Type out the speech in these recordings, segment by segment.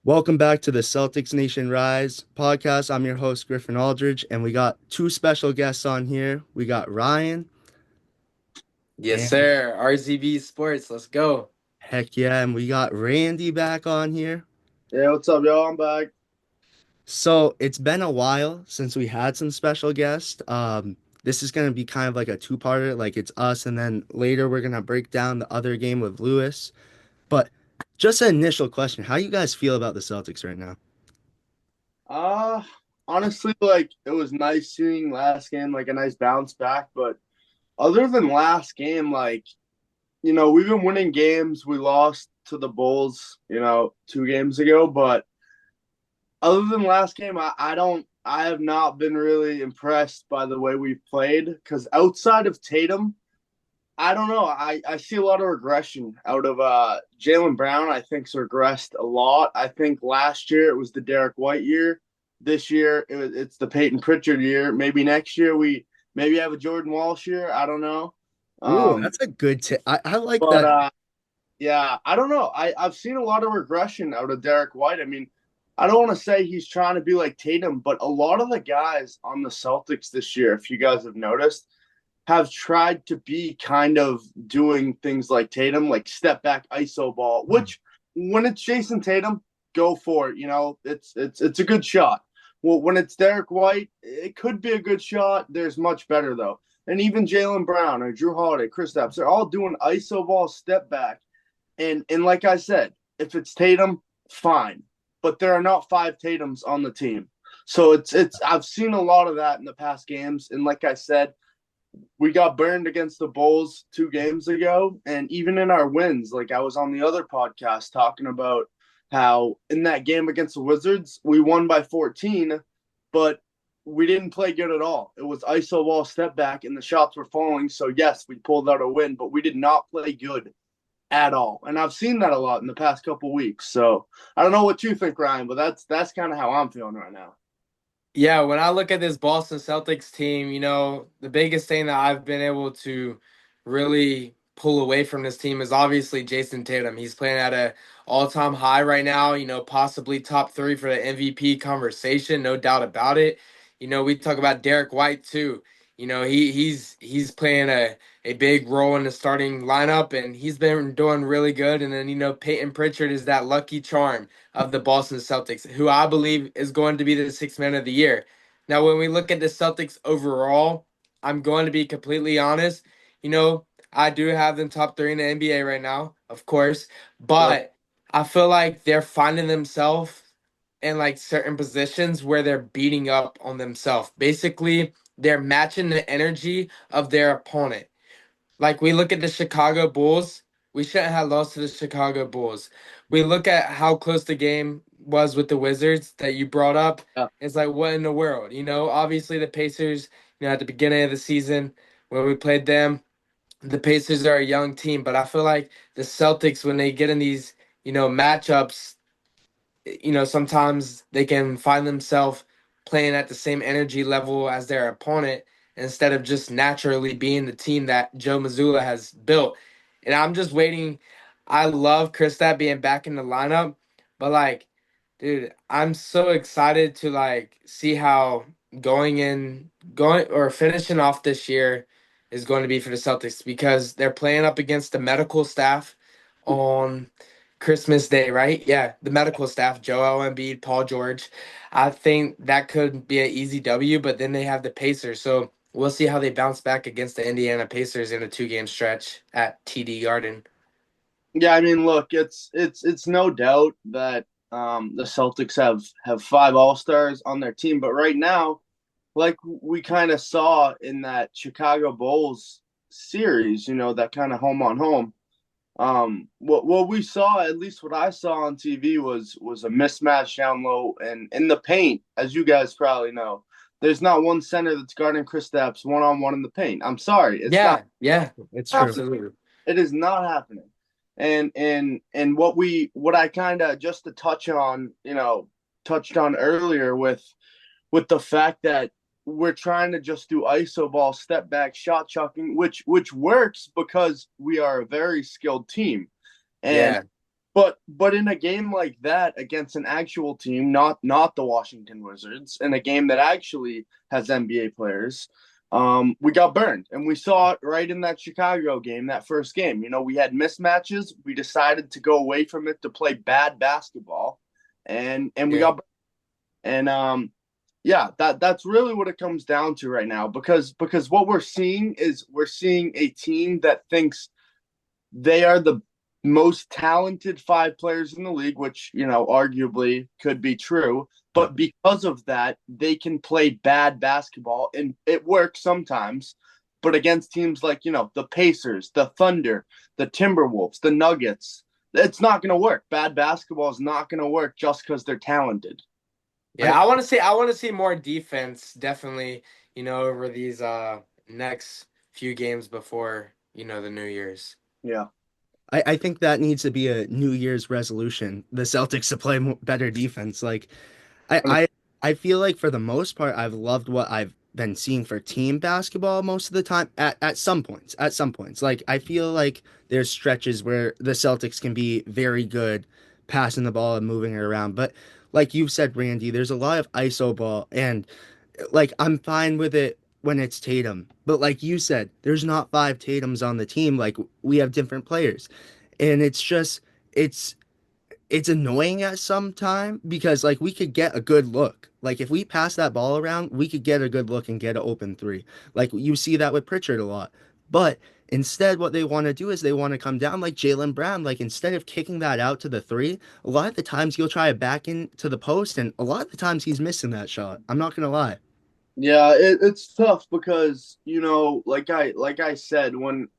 Welcome back to the Celtics Nation Rise Podcast. I'm your host, Griffin Aldridge, and we got two special guests on here. We got Ryan, Yes, and sir. RZB Sports. Let's go. heck yeah, and we got Randy back on here. Yeah, what's up, y'all? I'm back. So it's been a while since we had some special guests. This is going to be kind of like a two-parter, like it's us, and then later we're going to break down the other game with Lewis. But just an initial question, how you guys feel about the Celtics right now? Uh Honestly, like it was nice seeing last game, like a nice bounce back. But other than last game, we've been winning games. We lost to the Bulls, 2 games ago. But other than last game, I have not been really impressed by the way we've played. Because outside of Tatum, I don't know. I see a lot of regression out of Jaylen Brown. I think's regressed a lot. I think last year it was the Derek White year. This year it's the Peyton Pritchard year. Maybe next year we maybe have a Jordan Walsh year. I don't know. Ooh, Um, that's a good tip. I like but that. Yeah, I don't know. I've seen a lot of regression out of Derek White. I mean, I don't want to say he's trying to be like Tatum, but a lot of the guys on the Celtics this year, if you guys have noticed, have tried to be kind of doing things like Tatum, like step back ISO ball, which when it's Jason Tatum, go for it. It's a good shot. Well, when it's Derek White, it could be a good shot. There's much better though. And even Jaylen Brown or Drew Holiday, Kristaps, they're all doing ISO ball step back. And like I said, if it's Tatum, fine. But there are not five Tatums on the team. So it's I've seen a lot of that in the past games. And like I said, we got burned against the Bulls 2 games ago. And even in our wins, like I was on the other podcast talking about how in that game against the Wizards, we won by 14, but we didn't play good at all. It was ISO ball step back and the shots were falling. So yes, we pulled out a win, but we did not play good at all. And I've seen that a lot in the past couple weeks. So I don't know what you think, Ryan, but that's kind of how I'm feeling right now. Yeah, when I look at this Boston Celtics team, the biggest thing that I've been able to really pull away from this team is obviously Jason Tatum. He's playing at a all-time high right now, possibly top 3 for the MVP conversation, no doubt about it. We talk about Derek White too. He's playing a big role in the starting lineup and he's been doing really good. And then, Peyton Pritchard is that lucky charm of the Boston Celtics, who I believe is going to be the sixth man of the year. Now, when we look at the Celtics overall, I'm going to be completely honest. I do have them top 3 in the NBA right now, of course, Yep. but I feel like they're finding themselves in like certain positions where they're beating up on themselves. Basically, they're matching the energy of their opponent. Like we look at the Chicago Bulls, we shouldn't have lost to the Chicago Bulls. We look at how close the game was with the Wizards that you brought up. Yeah. It's like what in the world? Obviously the Pacers, at the beginning of the season when we played them, the Pacers are a young team, but I feel like the Celtics when they get in these, matchups, sometimes they can find themselves playing at the same energy level as their opponent instead of just naturally being the team that Joe Mazzulla has built. And I'm just waiting. I love Kristaps being back in the lineup, but like, dude, I'm so excited to like see how going or finishing off this year is going to be for the Celtics because they're playing up against the medical staff on Christmas Day, right? Yeah, the medical staff, Joel Embiid, Paul George. I think that could be an easy W, but then they have the Pacers. So we'll see how they bounce back against the Indiana Pacers in a 2-game stretch at TD Garden. Yeah, I mean, look, it's no doubt that the Celtics have five All-Stars on their team, but right now, like we kind of saw in that Chicago Bulls series, that kind of home on home. What we saw, at least what I saw on TV, was a mismatch down low and in the paint, as you guys probably know. There's not one center that's guarding Kristaps one on one in the paint. I'm sorry, it's not Yeah, It's true. happening. absolutely. It is not happening. And what I kind of just to touch on, touched on earlier with the fact that we're trying to just do iso ball, step back, shot chucking, which works because we are a very skilled team. And Yeah, but in a game like that against an actual team, not the Washington Wizards, in a game that actually has NBA players, we got burned, and we saw it right in that Chicago game, that first game. You know, we had mismatches. We decided to go away from it to play bad basketball, and we Yeah. got and yeah, that's really what it comes down to right now because what we're seeing is we're seeing a team that thinks they are the most talented five players in the league, which, you know, arguably could be true. But because of that, they can play bad basketball, and it works sometimes. But against teams like, you know, the Pacers, the Thunder, the Timberwolves, the Nuggets, it's not going to work. Bad basketball is not going to work just because they're talented. Yeah, I want to see more defense, definitely, over these next few games before, the New Year's. Yeah. I think that needs to be a New Year's resolution. The Celtics to play better defense. Like I, I I feel like for the most part, I've loved what I've been seeing for team basketball most of the time. At some points, like I feel like there's stretches where the Celtics can be very good passing the ball and moving it around. But like you've said, Randy, there's a lot of ISO ball, and like I'm fine with it when it's Tatum. But like you said, there's not five Tatums on the team. Like we have different players, and it's just it's it's annoying at some time because like we could get a good look. Like if we pass that ball around, we could get a good look and get an open three. Like you see that with Pritchard a lot. But instead, what they want to do is they want to come down like Jaylen Brown. Like instead of kicking that out to the three, a lot of the times he'll try it back into the post, and a lot of the times he's missing that shot. I'm not gonna lie. Yeah, it's tough because, you know, like I said, when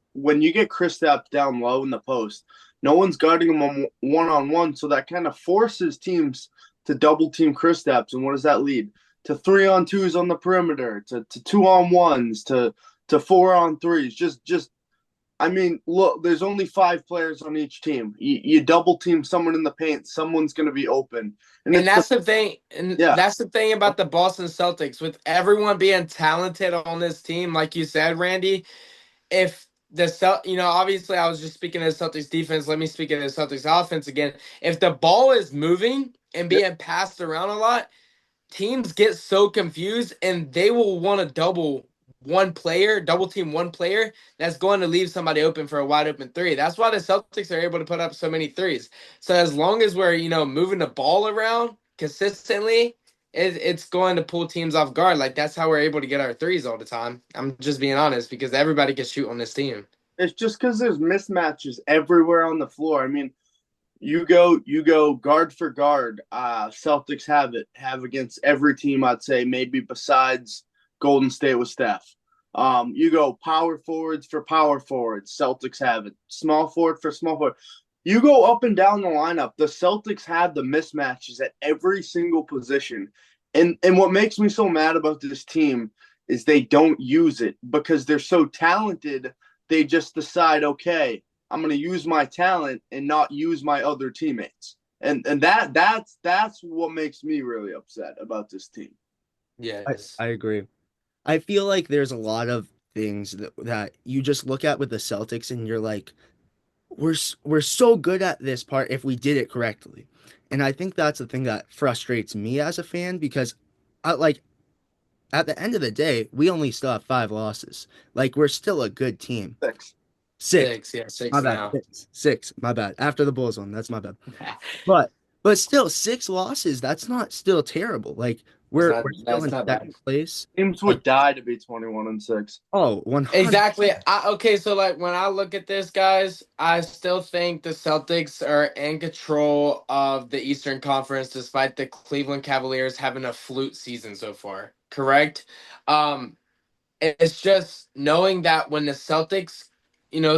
you get Kristaps down low in the post, no one's guarding him on one-on-one, so that kind of forces teams to double team Kristaps. And what does that lead? To 3-on-2s on the perimeter, to 2-on-1s, to 4-on-3s. Just I mean, look, there's only five players on each team. You double team someone in the paint, someone's going to be open, and And it's the that's the thing, and yeah. that's the thing about the Boston Celtics, with everyone being talented on this team, like you said, Randy. If obviously I was just speaking of the Celtics defense. Let me speak of the Celtics offense again. If the ball is moving and Yeah. being passed around a lot, teams get so confused and they will want to double team one player that's going to leave somebody open for a wide open three. That's why the Celtics are able to put up so many threes. So as long as we're, moving the ball around consistently, it's going to pull teams off guard. Like that's how we're able to get our threes all the time. I'm just being honest because everybody can shoot on this team. It's just because there's mismatches everywhere on the floor. I mean, you go guard for guard. Celtics have against every team, I'd say, maybe besides Golden State with Steph. You go power forwards for power forwards. Celtics have it. Small forward for small forward. You go up and down the lineup. The Celtics have the mismatches at every single position. And what makes me so mad about this team is they don't use it because they're so talented. They just decide, okay, I'm going to use my talent and not use my other teammates. And that's what makes me really upset about this team. Yes. I agree. I feel like there's a lot of things that you just look at with the Celtics and you're like, we're so good at this part if we did it correctly. And I think that's the thing that frustrates me as a fan because like at the end of the day, we only still have five losses. Like we're still a good team. Thanks. Six. Six, yeah, My six bad. now. Six. My bad. After the Bulls one, that's my bad. But still, six losses. That's not still terrible. Like That's we're not still that's in not bad. second place. Teams Like would die to be 21-6. 100. Exactly. Okay, so like when I look at this, guys, I still think the Celtics are in control of the Eastern Conference, despite the Cleveland Cavaliers having a flute season so far. Correct. Um, it's just knowing that when the Celtics,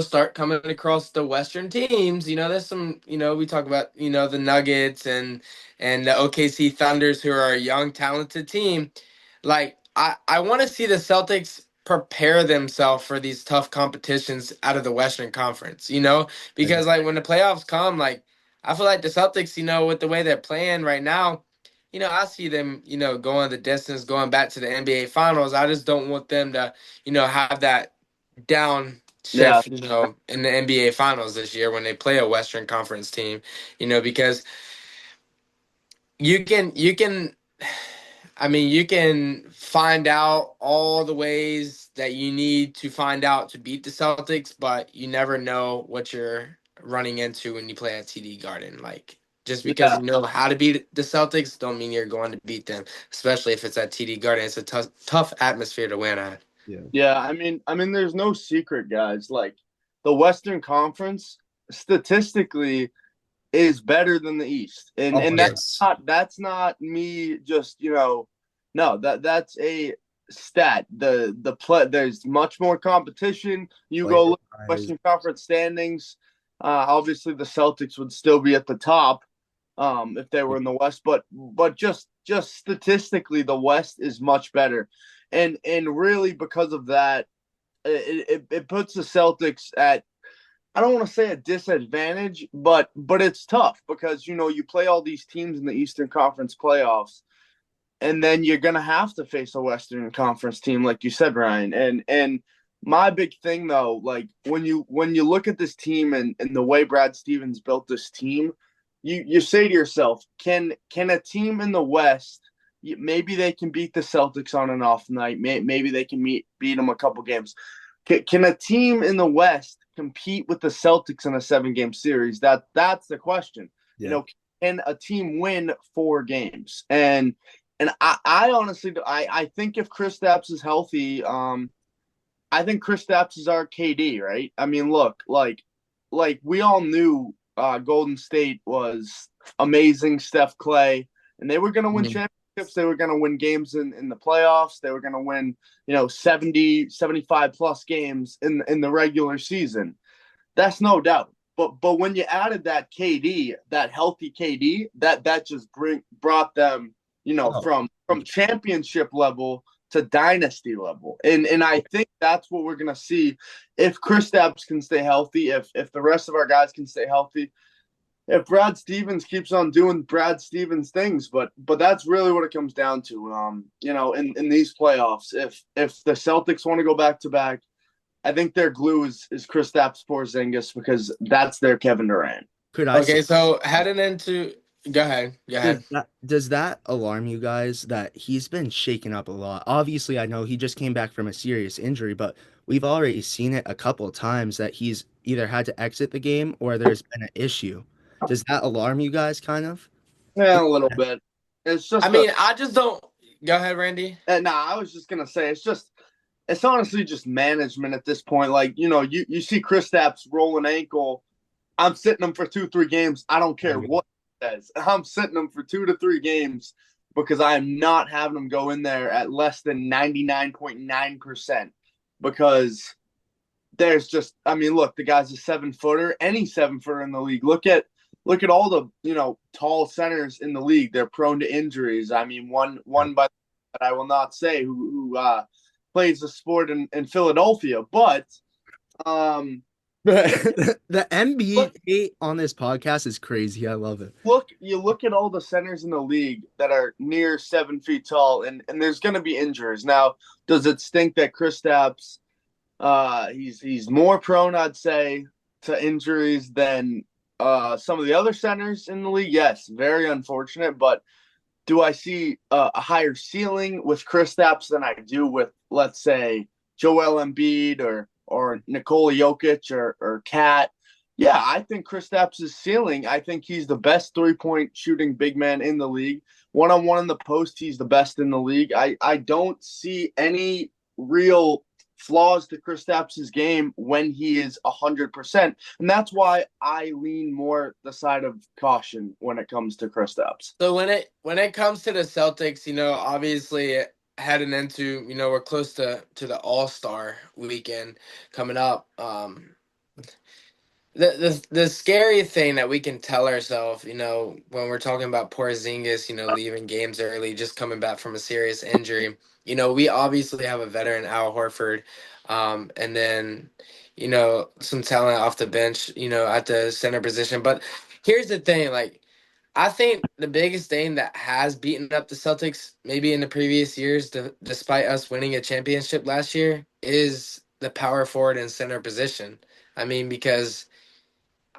start coming across the Western teams, there's some, we talk about, the Nuggets and the OKC Thunders, who are a young, talented team. Like I want to see the Celtics prepare themselves for these tough competitions out of the Western Conference, because like when the playoffs come, like I feel like the Celtics, with the way they're playing right now, I see them, going the distance, going back to the NBA Finals. I just don't want them to, have that down Yeah, shift, in the NBA Finals this year when they play a Western Conference team, because you can I mean, you can find out all the ways that you need to find out to beat the Celtics, but you never know what you're running into when you play at TD Garden. Like, just because yeah, you know how to beat the Celtics don't mean you're going to beat them, especially if it's at TD Garden. It's a tough atmosphere to win at. Yeah. yeah. I mean, there's no secret, guys. Like the Western Conference statistically is better than the East, and Oh, and that's Yes. not me just no, that's a stat. The play, there's much more competition. You go player look at wise. Western Conference standings. Obviously, the Celtics would still be at the top if they were in the West, but just statistically, the West is much better, and really because of that, it puts the Celtics at, I don't want to say a disadvantage, but it's tough because you play all these teams in the Eastern Conference playoffs, and then you're gonna have to face a Western Conference team, like you said, Ryan. And my big thing though, like when you look at this team and the way Brad Stevens built this team, you say to yourself, can a team in the West, maybe they can beat the Celtics on an off night, maybe they can beat them a couple games. Can a team in the West compete with the Celtics in a 7-game series? That's the question. You Yeah. know, can a team win 4 games? And I honestly, I think if Kristaps is healthy, I think Kristaps is our KD, right? I mean, look, like we all knew Golden State was amazing, Steph Clay, and they were going to win Mhm. championships. They were going to win games in the playoffs. They were going to win, 70, 75 plus games in the regular season. That's no doubt. But when you added that KD, that healthy KD, that just brought them, Oh, from championship level to dynasty level. And I think that's what we're gonna see if Kristaps can stay healthy, if the rest of our guys can stay healthy, if Brad Stevens keeps on doing Brad Stevens things. But that's really what it comes down to. In these playoffs, if the Celtics want to go back to back, I think their glue is Kristaps Porzingis because that's their Kevin Durant. could I say? Okay, so heading into, go ahead, go ahead. Does that alarm you guys that he's been shaken up a lot? Obviously, I know he just came back from a serious injury, but we've already seen it a couple of times that he's either had to exit the game or there's been an issue. Does that alarm you guys kind of? Yeah, a little bit. It's I just a mean, I just don't. Go ahead, Randy. nah. I was just gonna say it's honestly just management at this point. Like you see Kristaps roll an ankle. I'm sitting him for 2-3 games. I don't care what it says. I'm sitting him for 2 to 3 games because I am not having him go in there at less than 99.9% because there's just, I mean, look, the guy's a 7-footer, any 7-footer in the league. Look at all the tall centers in the league. They're prone to injuries. I mean, one by that I will not say who plays the sport in Philadelphia, but um, The look NBA on this podcast is crazy. I love it. look at all the centers in the league that are near 7 feet tall, and there's going to be injuries. Now, does it stink that Kristaps he's more prone, I'd say, to injuries than some of the other centers in the league? Yes, very unfortunate. But do I see a higher ceiling with Kristaps than I do with, let's say, Joel Embiid or Nikola Jokic or Cat? Yeah, I think Kristaps' ceiling. I think he's the best 3-point shooting big man in the league. One on one in the post, he's the best in the league. I don't see any real flaws to Kristaps' game when he is 100%, and that's why I lean more the side of caution when it comes to Kristaps. So when it comes to the Celtics, obviously heading into, we're close to the All-Star weekend coming up. The scary thing that we can tell ourselves, when we're talking about Porzingis, leaving games early, just coming back from a serious injury, we obviously have a veteran, Al Horford, and then, some talent off the bench, at the center position. But here's the thing, like, I think the biggest thing that has beaten up the Celtics, maybe in the previous years, despite us winning a championship last year, is the power forward and center position. I mean, because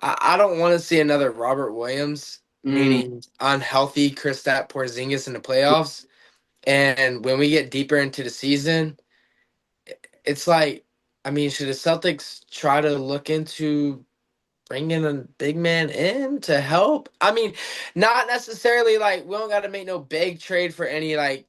I don't want to see another Robert Williams, Mm, meaning unhealthy Kristaps Porzingis in the playoffs. And when we get deeper into the season, it's like, I mean, should the Celtics try to look into bringing a big man in to help? I mean, not necessarily like we don't got to make no big trade for any like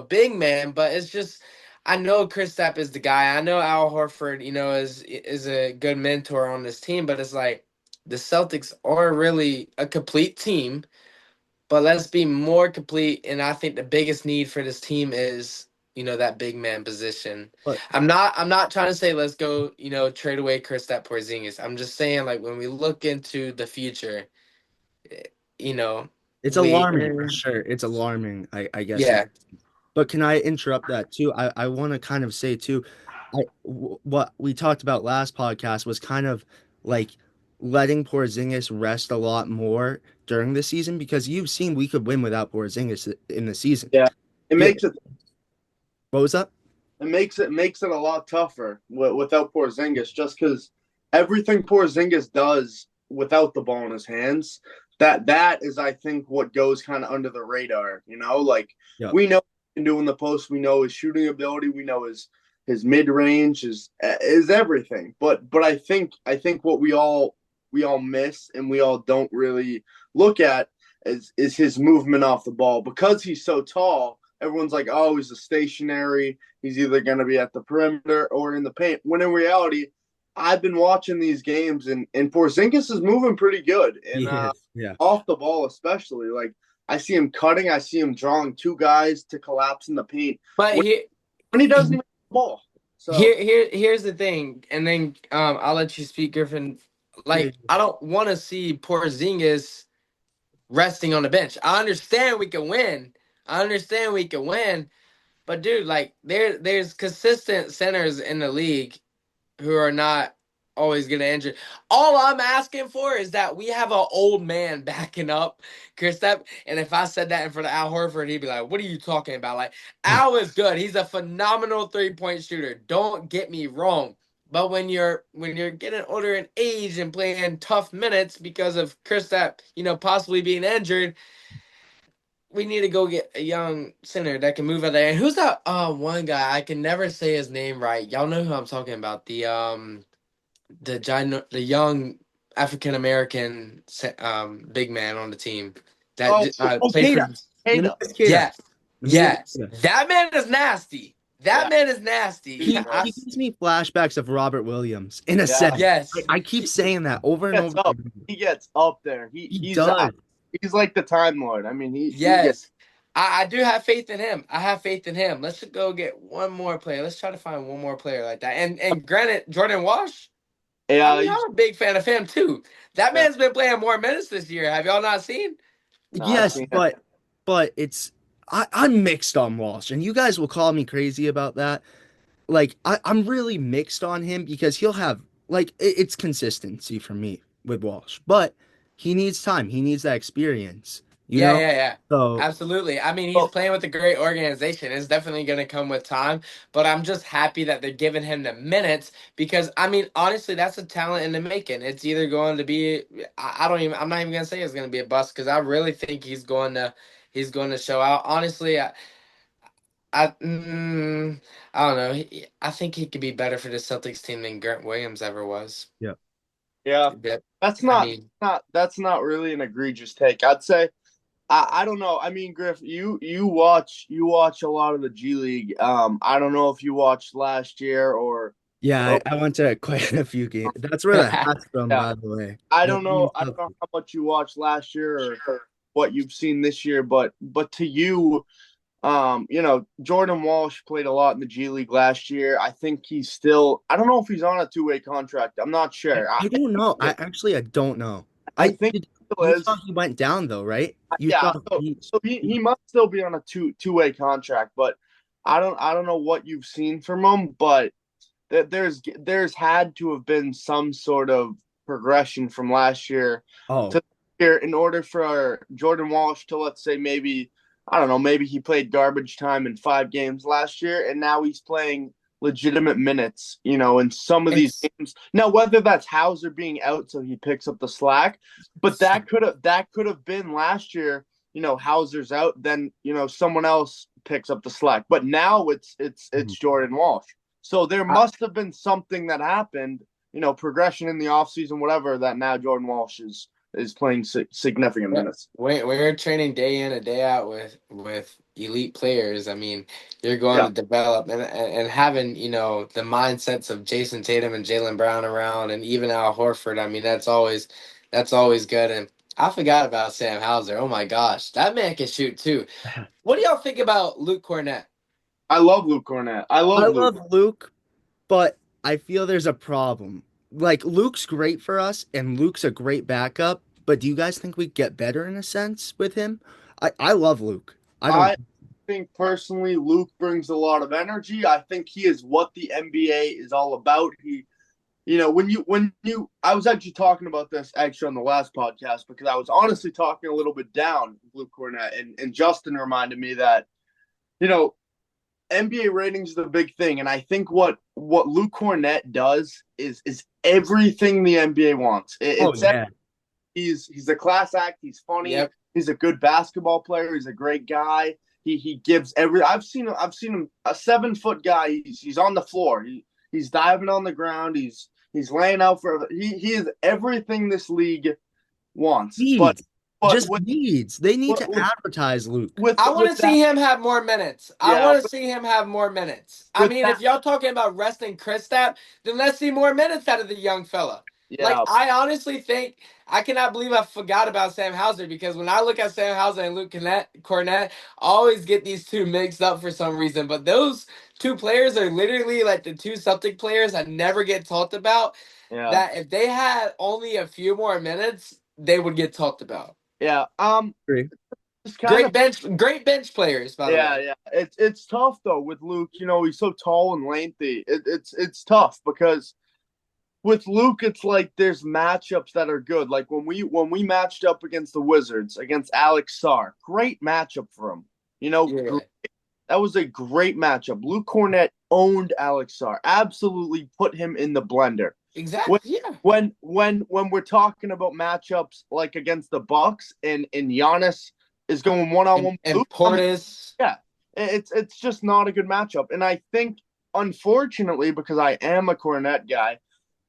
big man, but it's just I know Kristaps is the guy. I know Al Horford, is a good mentor on this team, but it's like the Celtics are really a complete team, but let's be more complete. And I think the biggest need for this team is, that big man position. But I'm not trying to say let's go, trade away Kristaps Porzingis. I'm just saying like when we look into the future, eh, you know, it's we alarming for sure. It's alarming, I guess. yeah. But can I interrupt that too? I want to kind of say too, what we talked about last podcast was kind of like letting Porzingis rest a lot more during the season because you've seen we could win without Porzingis in the season. yeah, it Yeah. makes it What was that? it makes it a lot tougher without Porzingis, just because everything Porzingis does without the ball in his hands, that is, I think, what goes kind of under the radar. Like Yeah. we know what he can do in the post, we know his shooting ability, we know his mid range is everything. But I think what we all miss and we all don't really look at is his movement off the ball because he's so tall. Everyone's like, oh, he's a stationary. He's either going to be at the perimeter or in the paint. When in reality, I've been watching these games, and Porzingis is moving pretty good. And He is. Yeah. off the ball, especially. Like, I see him cutting. I see him drawing two guys to collapse in the paint But when, here, when he doesn't even have the ball. So, here's the thing, and then I'll let you speak, Griffin. Yeah. Like, I don't want to see Porzingis resting on the bench. I understand we can win. But dude, like there's consistent centers in the league who are not always gonna injure. All I'm asking for is that we have an old man backing up Kristaps. And if I said that in front of Al Horford, he'd be like, "What are you talking about?" Like Al is good. He's a phenomenal 3-point shooter. Don't get me wrong. But when you're getting older in age and playing tough minutes because of Kristaps, possibly being injured, we need to go get a young center that can move out there. And who's that one guy? I can never say his name right. Y'all know who I'm talking about. The young African American big man on the team that oh, played for. Kata, Kata. Yeah, yeah. Yeah. That man is nasty. That Yeah. man is nasty. He gives me flashbacks of Robert Williams in a Yeah. sense. Yes. I keep saying that over and Gets over up. again. He gets up there. He does. He's like the Time Lord. I mean, he gets. Yes. I do have faith in him. I have faith in him. Let's just go get one more player. Let's try to find one more player like that. And granted, Jordan Walsh, Yeah, I mean, I'm a big fan of him too. That man's been playing more minutes this year. Have y'all not seen? No, I've Yes, seen it. but I'm mixed on Walsh, and you guys will call me crazy about that. Like I'm really mixed on him because he'll have like it's consistency for me with Walsh, but he needs time. He needs that experience, you Yeah, know? yeah, yeah. So Absolutely. I mean, he's Well, playing with a great organization. It's definitely going to come with time, but I'm just happy that they're giving him the minutes because, I mean, honestly, that's a talent in the making. It's either going to be, I'm not even going to say it's going to be a bust because I really think he's going to show out. Honestly, I, mm, I don't know. I think he could be better for the Celtics team than Grant Williams ever was. yeah. yeah, But, that's I not mean, that's not really an egregious take. I'd say I don't know. I mean, Griff, you watch a lot of the G League. I don't know if you watched last year Yeah, or I went to quite a few games. That's where the hat's from, yeah. by the way. I The don't know. I don't know how much you watched last year or what you've seen this year, but to you, Jordan Walsh played a lot in the G League last year. I think he's still. I don't know if he's on a two-way contract. I'm not sure. I don't know. I don't know. I think he still You is. thought he went down though, right? You Yeah, thought so he must still be on a two-way contract, but I don't know what you've seen from him, but there's had to have been some sort of progression from last year oh to here in order for Jordan Walsh to, let's say, maybe I don't know, maybe he played garbage time in 5 games last year and now he's playing legitimate minutes, in some of these It's games. Now, whether that's Hauser being out so he picks up the slack, but that could have been last year. Hauser's out, then someone else picks up the slack. But now it's Jordan Walsh. So there must have been something that happened, progression in the offseason, whatever, that now Jordan Walsh is playing significant minutes. when you're training day in and day out with elite players. I mean, you're going Yeah. to develop and having the mindsets of Jason Tatum and Jaylen Brown around, and even Al Horford. I mean, that's always good. And I forgot about Sam Hauser. Oh my gosh, that man can shoot too. What do y'all think about Luke Cornett? I love Luke Cornett. I I love Luke. love Luke, but I feel there's a problem. Like Luke's great for us, and Luke's a great backup. But do you guys think we get better in a sense with him? I love Luke. I don't. I think personally Luke brings a lot of energy. I think he is what the NBA is all about. When you I was actually talking about this actually on the last podcast because I was honestly talking a little bit down with Luke Cornett, and Justin reminded me that you know NBA ratings is a big thing, and I think what Luke Cornett does is everything the NBA wants. Oh It's yeah. he's a class act. He's funny. Yep. He's a good basketball player. He's a great guy. He gives every. I've seen him a 7 foot guy. He's on the floor. He's diving on the ground. He's laying out for. He is everything this league wants. But Needs. but Just with needs. They need to with advertise Luke. with, I want with to that, see him have more minutes. I yeah. want to see him have more minutes. I With mean, that, if y'all talking about resting Kristaps, then let's see more minutes out of the young fella. Like, yeah. I honestly think I cannot believe I forgot about Sam Hauser, because when I look at Sam Hauser and Luke Cornett, I always get these two mixed up for some reason. But those two players are literally like the two Celtic players that never get talked about. Yeah. That if they had only a few more minutes, they would get talked about. Yeah. Agree. It's kind of Great bench players, by the yeah, way. yeah. It's tough though with Luke. He's so tall and lengthy. It's tough because with Luke, it's like there's matchups that are good. Like when we matched up against the Wizards against Alex Sarr, great matchup for him. Yeah. That was a great matchup. Luke Cornett owned Alex Sarr, absolutely put him in the blender. Exactly. Yeah. When we're talking about matchups like against the Bucks and Giannis is going one on one, And Portis. yeah, it's just not a good matchup. And I think unfortunately, because I am a Cornett guy,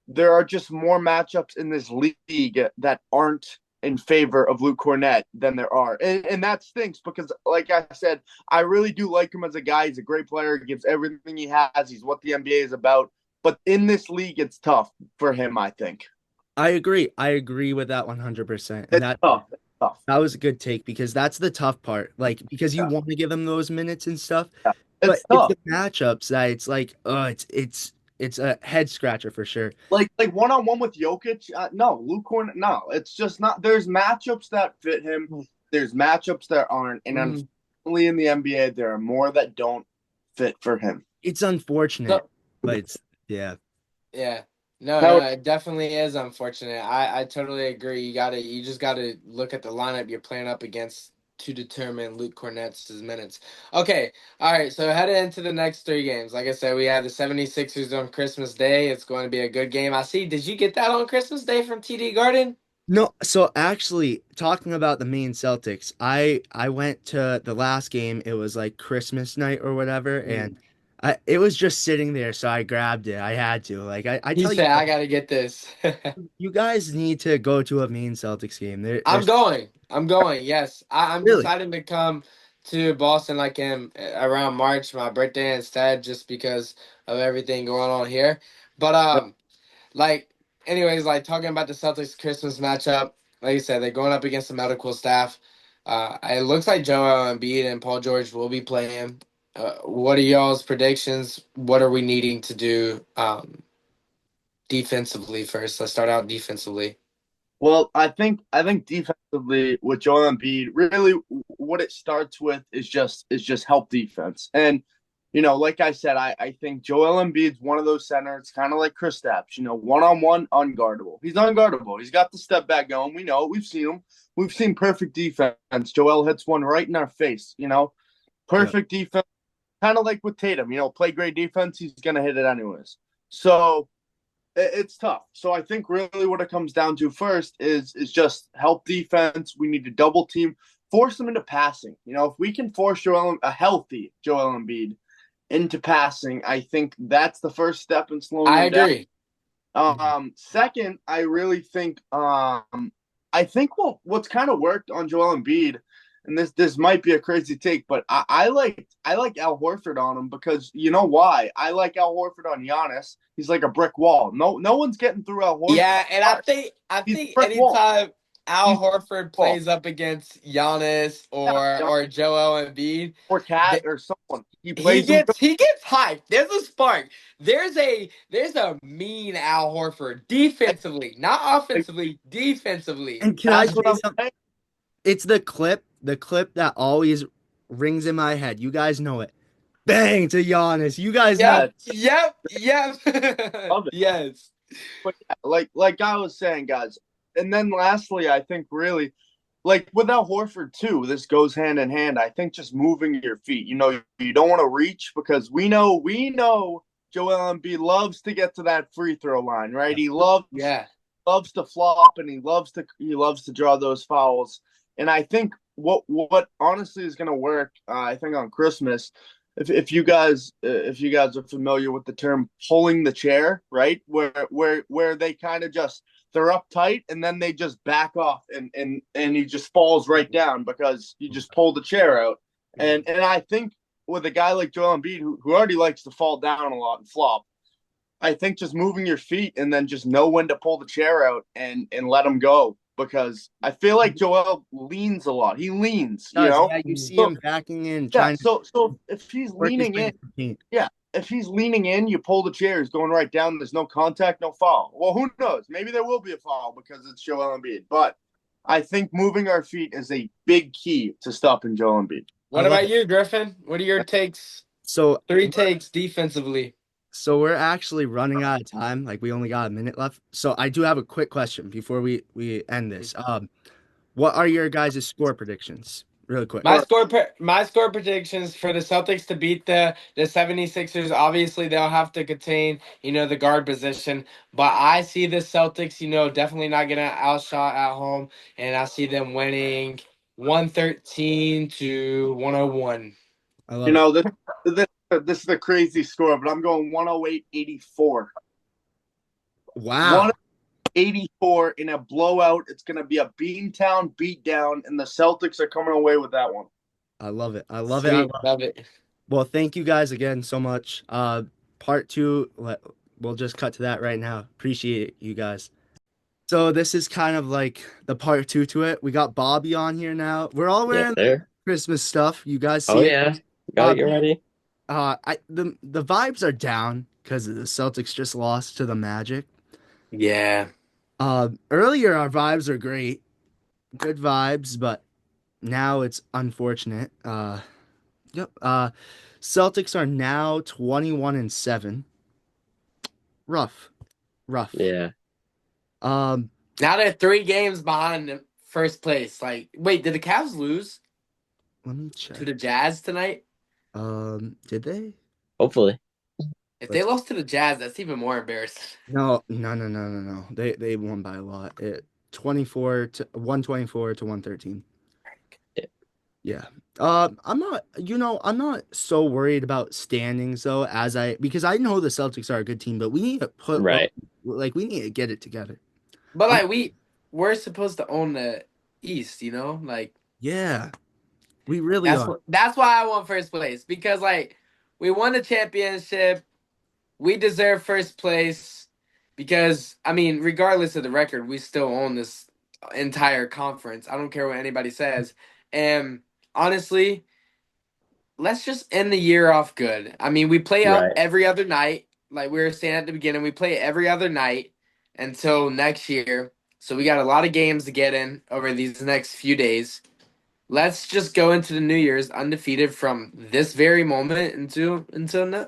there are just more matchups in this league that aren't in favor of Luke Cornett than there are. And that stinks because, like I said, I really do like him as a guy. He's a great player. He gives everything he has. He's what the NBA is about. But in this league, it's tough for him, I think. I agree. I agree with that 100%. And It's tough. It's tough. that was a good take because that's the tough part. Like because you Yeah. want to give him those minutes and stuff, Yeah. but It's it's tough. the matchups that it's like, it's a head scratcher for sure. Like one on one with Jokic, no. Luke Cornett, no. It's just not. There's matchups that fit him. There's matchups that aren't, and unfortunately, in the NBA, there are more that don't fit for him. It's unfortunate, but it's yeah. Yeah. No, Now- it definitely is unfortunate. I totally agree. You just gotta look at the lineup you're playing up against to determine Luke Cornett's minutes. Okay, all right, so heading into the next 3 games. Like I said, we have the 76ers on Christmas Day. It's going to be a good game. I see. Did you get that on Christmas Day from TD Garden? No, so actually talking about the main Celtics, I went to the last game. It was like Christmas night or whatever, and it was just sitting there, so I grabbed it. I had to. Like I He tell you, said, I got to get this. you guys need to go to a main Celtics game. I'm going. I'm going. Yes, I'm Really? deciding to come to Boston like in around March, my birthday instead, just because of everything going on here. But like, anyways, like talking about the Celtics Christmas matchup. Like you said, they're going up against the medical staff. It looks like Joel Embiid and Paul George will be playing. What are y'all's predictions? What are we needing to do defensively first? Let's start out defensively. Well, I think defensively with Joel Embiid, really what it starts with is just help defense. And like I said, I think Joel Embiid's one of those centers, kind of like Kristaps, one-on-one, unguardable. He's unguardable. He's got the step back going. We know. We've seen him. We've seen perfect defense. Joel hits one right in our face, perfect defense. kind of like with Tatum, play great defense, he's gonna hit it anyways. So it's tough. So I think really what it comes down to first is just help defense. We need to double team, force them into passing. If we can force a healthy Joel Embiid into passing, I think that's the first step in slowing I them down. agree. Second, I really think what's kind of worked on Joel Embiid, and this might be a crazy take, but I like Al Horford on him because you know why? I like Al Horford on Giannis. He's like a brick wall. No one's getting through Al Horford. Yeah, and I think He's a brick wall. anytime Al He's Horford plays up against Giannis or Joel Embiid, or Cat or someone, he plays he gets hyped. There's a spark. There's a mean Al Horford defensively, not offensively, defensively. And can I That's what say I'm something? saying. It's the clip that always rings in my head. You guys know it. Bang to Giannis. You guys know. Yep. Love it. Yes. But like I was saying, guys, and then lastly, I think really like with Al Horford too, this goes hand in hand. I think just moving your feet. You don't want to reach because we know Joel Embiid loves to get to that free throw line, right? He loves to flop and he loves to draw those fouls. And I think what honestly is going to work, I think on Christmas, if you guys are familiar with the term pulling the chair, right? Where they kind of just they're uptight and then they just back off and he just falls right down because you just pull the chair out. And I think with a guy like Joel Embiid who already likes to fall down a lot and flop, I think just moving your feet and then just know when to pull the chair out and let him go because I feel like Joel leans a lot. He leans, Yeah, you see him backing in, trying to. So if he's leaning in, if he's leaning in, you pull the chair. He's going right down. There's no contact, no foul. Well, who knows? Maybe there will be a foul because it's Joel Embiid. But I think moving our feet is a big key to stopping Joel Embiid. What about you, Griffin? What are your takes? So 3 takes defensively. So we're actually running out of time. Like we only got a minute left. So I do have a quick question before we end this. What are your guys' score predictions? Really quick. My score predictions for the Celtics to beat the 76ers, obviously they'll have to contain, the guard position. But I see the Celtics, definitely not getting outshot at home. And I see them winning 113-101. I love it. This is a crazy score, but I'm going 108-84. Wow. 184 in a blowout. It's going to be a Beantown beatdown, and the Celtics are coming away with that one. I love it. I love it. Well, thank you guys again so much. Part 2, we'll just cut to that right now. Appreciate you guys. So this is kind of like the part 2 to it. We got Bobby on here now. We're all wearing Christmas stuff. You guys see it? Yeah. Got it ready. The vibes are down because the Celtics just lost to the Magic. Yeah. Earlier our vibes are great, good vibes, but now it's unfortunate. Yep. Celtics are now 21-7. Rough. Yeah. Now they're 3 games behind the first place. Like, wait, did the Cavs lose? Let me check. To the Jazz tonight? Did they? Hopefully. If they lost to the Jazz, that's even more embarrassing. No. They won by a lot. 124 to 113. Yeah. I'm not so worried about standings though, because I know the Celtics are a good team, but we need to we need to get it together. But we're supposed to own the East, like. Yeah. We really are. That's why I want first place because we won the championship. We deserve first place because, regardless of the record, we still own this entire conference. I don't care what anybody says. And honestly, let's just end the year off good. We play out every other night. Like we were saying at the beginning, we play every other night until next year. So we got a lot of games to get in over these next few days. Let's just go into the New Year's undefeated from this very moment until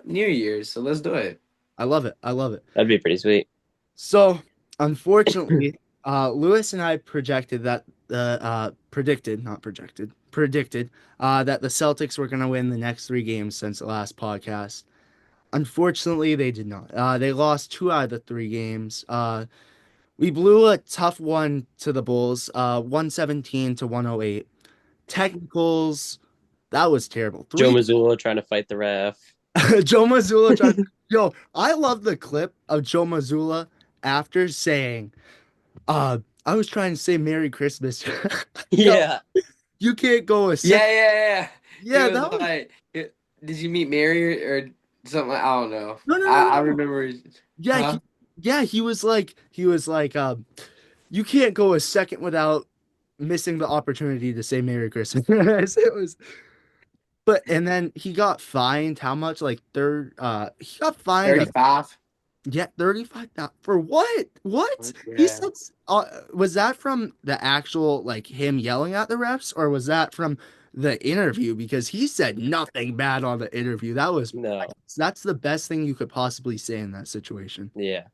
New Year's. So let's do it. I love it. That'd be pretty sweet. So, unfortunately, Lewis and I projected that the predicted, not projected, predicted that the Celtics were going to win the next 3 games since the last podcast. Unfortunately, they did not. They lost 2 out of the 3 games. We blew a tough one to the Bulls, 117 to 108. Technicals, that was terrible. Joe Mazzulla trying to fight the ref. Joe Mazzulla tried. Yo, I love the clip of Joe Mazzulla after saying, I was trying to say Merry Christmas. Yeah. Yo, you can't go a Yeah, second. yeah. Yeah, He was that was like, did you meet Mary or something? I don't know. no, no, no, I no. remember. Yeah, Huh? he was like, you can't go a second without missing the opportunity to say Merry Christmas. It was, but and then he got fined how much? Like he got fined 35. yeah, 35 for what? What? He Yeah. said was that from the actual like him yelling at the refs or was that from the interview? Because he said nothing bad on the interview. No. That's the best thing you could possibly say in that situation. Yeah.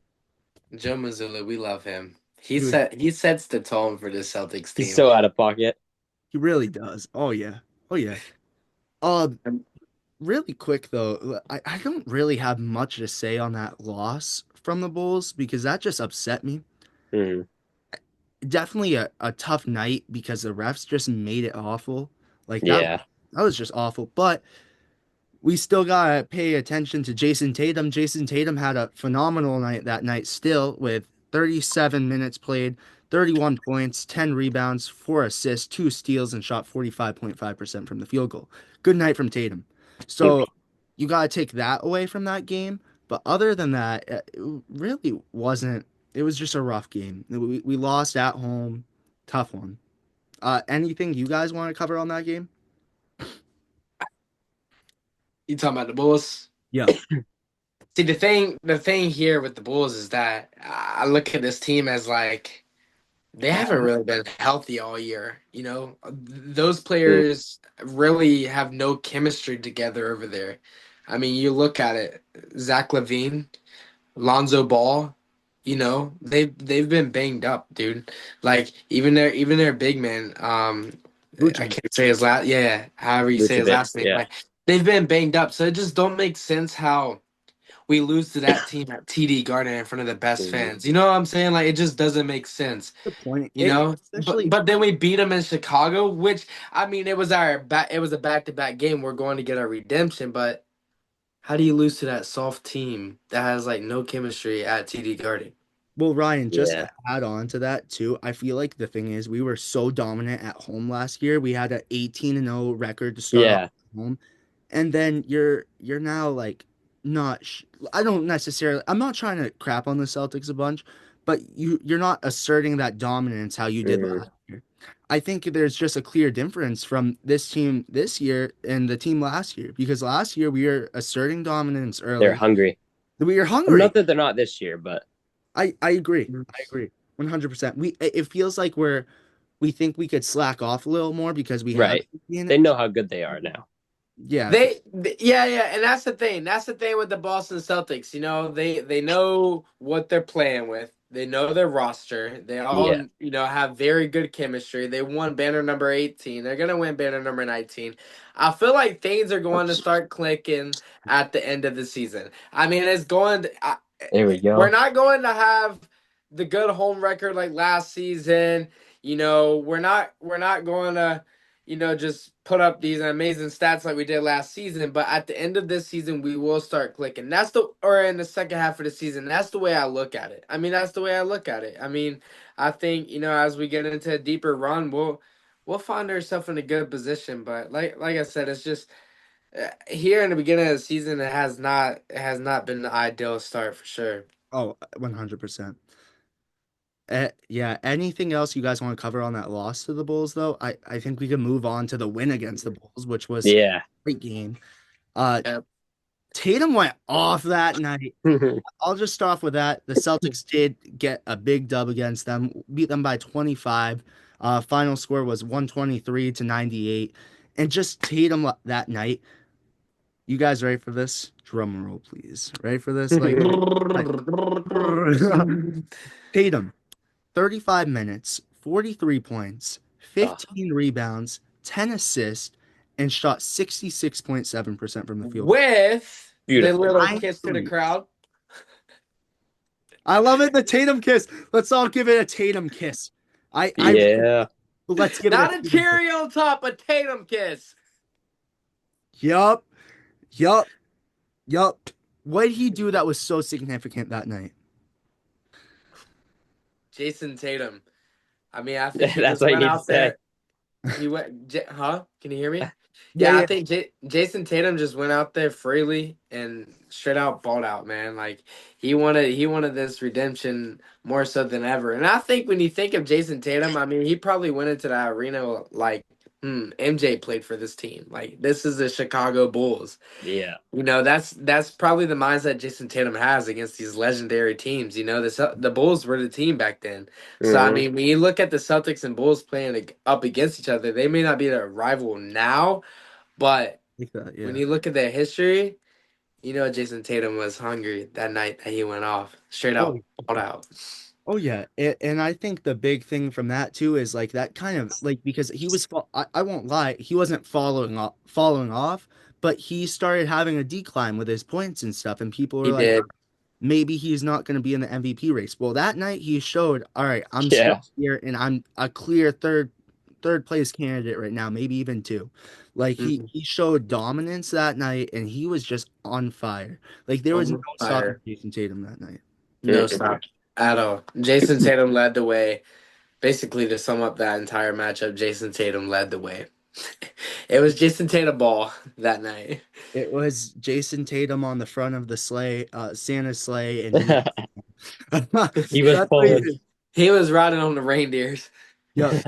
Joe Mazzulla, we love him. He He sets the tone for the Celtics team. He's so out of pocket. He really does. Oh yeah. Oh yeah. Really quick though, I don't really have much to say on that loss from the Bulls because that just upset me. Mm-hmm. Definitely a tough night because the refs just made it awful. Like Yeah. that was just awful. But we still gotta pay attention to Jason Tatum. Jason Tatum had a phenomenal night that night still with 37 minutes played, 31 points, 10 rebounds, 4 assists, 2 steals, and shot 45.5% from the field goal. Good night from Tatum. So you gotta take that away from that game. But other than that, it really wasn't. It was just a rough game. We lost at home. Tough one. Anything you guys want to cover on that game? You talking about the Bulls? Yeah. See, the thing here with the Bulls is that I look at this team as like they haven't really been healthy all year. You know, those players really have no chemistry together over there. I mean, you look at it, Zach LaVine, Lonzo Ball. You know, they've been banged up, dude. Like even their big man. I can't say his last. Yeah, however you say his last name. Yeah. Like they've been banged up, so it just don't make sense how we lose to that team at TD Garden in front of the best fans. You know what I'm saying? Like it just doesn't make sense. Good point. You know, Especially, but then we beat them in Chicago, which I mean, it was a back-to-back game. We're going to get our redemption, but how do you lose to that soft team that has like no chemistry at TD Garden? well, Ryan, just Yeah. to add on to that too, I feel like the thing is we were so dominant at home last year. We had an 18-0 record to start off at home, and then you're now like not. I don't necessarily. I'm not trying to crap on the Celtics a bunch, but you're not asserting that dominance how you did last year. I think there's just a clear difference from this team this year and the team last year because last year we were asserting dominance early. They're hungry. We were hungry. Not that they're not this year, but I agree. I agree. 100%. It feels like we think we could slack off a little more because we have they know how good they are now. Yeah. Yeah, and that's the thing. That's the thing with the Boston Celtics. You know, they know what they're playing with. They know their roster. They all have very good chemistry. They won banner number 18. They're gonna win banner number 19. I feel like things are going to start clicking at the end of the season. I mean, it's going to, there we go. We're not going to have the good home record like last season. You know, we're not going to, just put up these amazing stats like we did last season. But at the end of this season, we will start clicking. Or in the second half of the season. That's the way I look at it. I mean, that's the way I look at it. I mean, I think, as we get into a deeper run, we'll find ourselves in a good position. But like I said, it's just here in the beginning of the season, it has not been the ideal start for sure. Oh, 100%. Yeah, anything else you guys want to cover on that loss to the Bulls, though? I think we can move on to the win against the Bulls, which was a great game. Tatum went off that night. I'll just start off with that. The Celtics did get a big dub against them, beat them by 25. Final score was 123-98. And just Tatum that night. You guys ready for this? Drum roll, please. Ready for this? Tatum. 35 minutes, 43 points, Oh, 15 rebounds, 10 assists, and shot 66.7% from the field. With the beautiful. little Nine kiss to the threes. crowd. I love it. The Tatum kiss. Let's all give it a Tatum kiss. I Yeah. let's give it a Not a Tatum kiss. cherry on top, a Tatum kiss. Yup. Yup. Yup. What did he do that was so significant that night? Jason Tatum. I mean, I think he That's just what you went need to out say. there. He went, huh? Can you hear me? Yeah, Yeah, I yeah. think Jason Tatum just went out there freely and straight out balled out, man. Like he wanted this redemption more so than ever. And I think when you think of Jason Tatum, I mean, he probably went into that arena like, MJ played for this team. Like this is the Chicago Bulls. Yeah. That's probably the mindset Jason Tatum has against these legendary teams. The Bulls were the team back then. So I Mhm. mean, when you look at the Celtics and Bulls playing up against each other, they may not be a rival now, but Like that, when yeah. you look at their history, Jason Tatum was hungry that night that he went off straight Oh, out, all out. oh yeah. And I think the big thing from that too is like that kind of like because he was I won't lie, he wasn't following off, but he started having a decline with his points and stuff, and people were He like, did. maybe he's not going to be in the MVP race. Well, that night he showed, all right, I'm still Yeah. here and I'm a clear third place candidate right now, maybe even two. Like Mhm. he showed dominance that night and he was just on fire. Like there was no On stopping fire. Jason Tatum that night. No Mm-mm. stop at all. Jason Tatum led the way. Basically, to sum up that entire matchup, Jason Tatum led the way. It was Jason Tatum ball that night. It was Jason Tatum on the front of the sleigh, Santa's sleigh, and he He was that's what he pulling. did. He was riding on the reindeers. Yeah,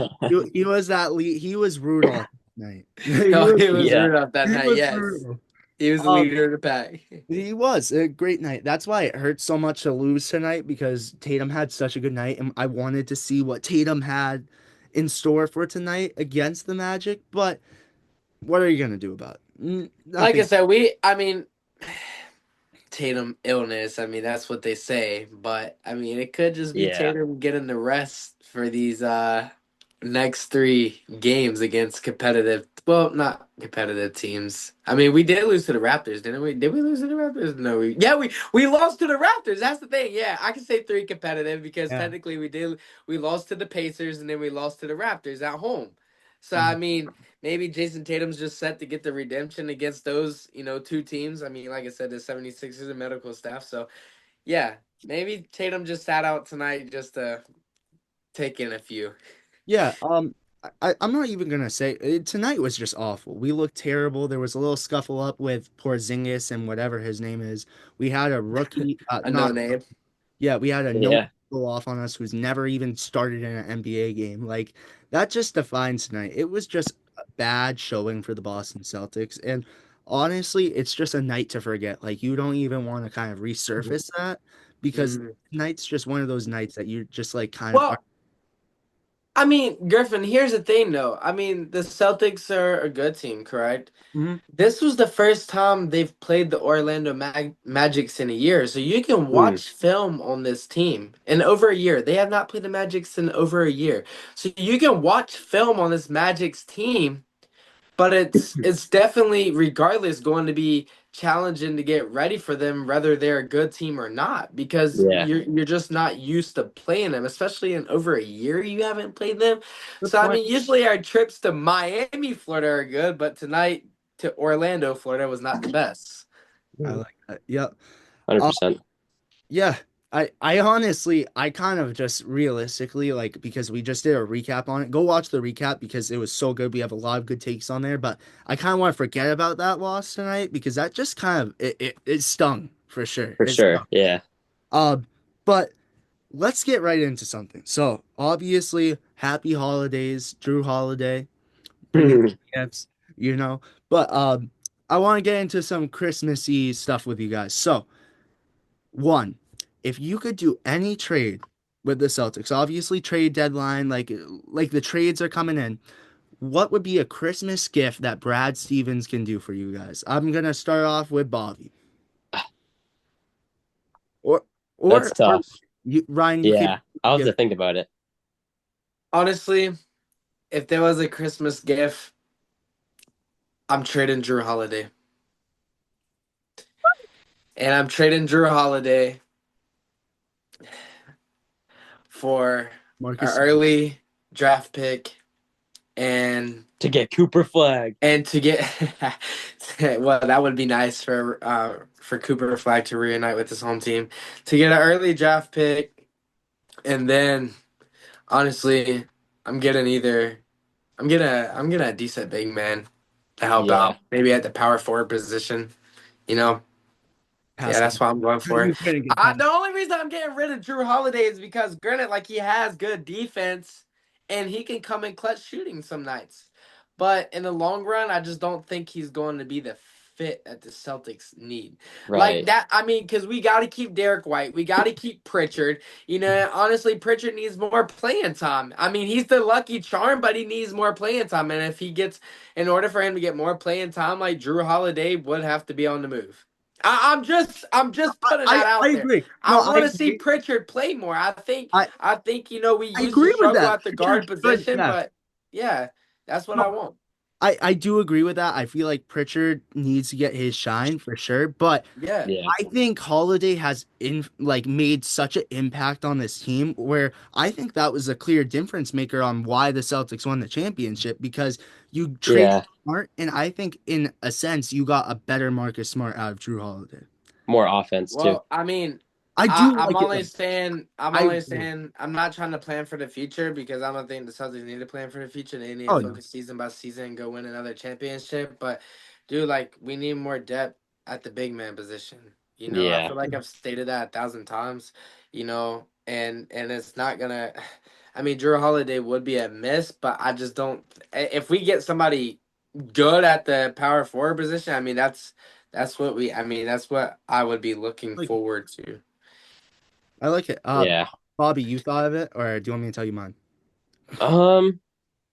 he was that lead. He was Rudolph that night. He No, was he was Yeah. Rudolph that he night. was Yes, Rudolph. he was the Um, leader of the pack. he was a great night. That's why it hurts so much to lose tonight because Tatum had such a good night, and I wanted to see what Tatum had in store for tonight against the Magic. But what are you gonna do about it? Like I Nothing. said, I mean, Tatum illness. I mean, that's what they say, but I mean, it could just be Yeah. Tatum getting the rest for these next three games against not competitive teams. I mean, we did lose to the Raptors, didn't we? Did we lose to the Raptors? No, we lost to the Raptors. That's the thing. Yeah, I can say three competitive because Yeah. technically we lost to the Pacers and then we lost to the Raptors at home. So I Mhm. mean, maybe Jason Tatum's just set to get the redemption against those, two teams. I mean, like I said, the 76ers and medical staff. So yeah, maybe Tatum just sat out tonight just to take in a few. Yeah. I'm not even gonna say tonight was just awful. We looked terrible. There was a little scuffle up with Porzingis and whatever his name is. We had a rookie, A no not name. yeah, we had a no Yeah. go off on us who's never even started in an NBA game. Like that just defines tonight. It was just a bad showing for the Boston Celtics. And honestly, it's just a night to forget. Like you don't even want to kind of resurface that because Mhm. tonight's just one of those nights that you just like kind of are. Well, I mean, Griffin, here's the thing though. I mean, the Celtics are a good team, correct? Mhm. This was the first time they've played the Orlando Magics in a year. So you can Mm. watch film on this team in over a year. They have not played the Magics in over a year. So you can watch film on this Magics team. But it's definitely, regardless, going to be challenging to get ready for them, whether they're a good team or not, because Yeah. you're just not used to playing them, especially in over a year you haven't played them. Good So I point. mean, usually our trips to Miami, Florida are good, but tonight to Orlando, Florida was not the best. I Mm. like that. Yep. 100%. Yeah, I honestly I kind of just realistically like because we just did a recap on it. Go watch the recap because it was so good. We have a lot of good takes on there, but I kind of want to forget about that loss tonight because that just kind of it stung for sure. For It sure. stung. Yeah. Uh, but let's get right into something. So obviously, happy holidays, Drew Holiday. Bring in gifts, you know. But I want to get into some Christmassy stuff with you guys. So one, if you could do any trade with the Celtics, obviously trade deadline, like the trades are coming in, what would be a Christmas gift that Brad Stevens can do for you guys? I'm gonna start off with Bobby. Or That's or tough. Ryan, you can Yeah. I'll have to give think about it. Honestly, if there was a Christmas gift, I'm trading Drew Holiday. And I'm trading Drew Holiday for an Marcus. early draft pick and To get Cooper Flag. to get well, that would be nice for Cooper Flag to reunite with his home team. To get an early draft pick and then honestly, I'm getting either I'm getting a decent big man to help Yeah. out. Maybe at the power forward position, you know. Yeah, Pascal. that's what I'm going for. You couldn't get past. The only reason I'm getting rid of Drew Holiday is because, granted, like he has good defense and he can come in clutch shooting some nights. But in the long run, I just don't think he's going to be the fit that the Celtics need. Like Right. that, I mean, because we got to keep Derek White, we got to keep Pritchard. You know, honestly, Pritchard needs more playing time. I mean, he's the lucky charm, but he needs more playing time. And if he gets, in order for him to get more playing time, like Drew Holiday would have to be on the move. I'm just putting that I out there. agree. I No, I want to see agree. Pritchard play more. I I think you know we I used to agree with struggle that. at the guard Pritchard's good. position, Yeah. but yeah, that's what No, I want. I do agree with that. I feel like Pritchard needs to get his shine for sure, but Yeah. Yeah. I think Holiday has made such an impact on this team where I think that was a clear difference maker on why the Celtics won the championship because you traded Yeah. Smart, and I think in a sense you got a better Marcus Smart out of Drew Holiday. More offense too. Well, I mean, I I, do I'm like it only though. saying, I do. I'm not trying to plan for the future because I don't think the Celtics need to plan for the future. They need to Oh no. focus season by season and go win another championship. But, dude, like, we need more depth at the big man position. You know, I Yeah. feel like I've stated that 1,000 times, you know, and it's not going to, I mean, Drew Holiday would be a miss, but I just don't, if we get somebody good at the power forward position, I mean, that's what I would be looking Like forward to. I like it. Yeah. Bobby, you thought of it, or do you want me to tell you mine? Um.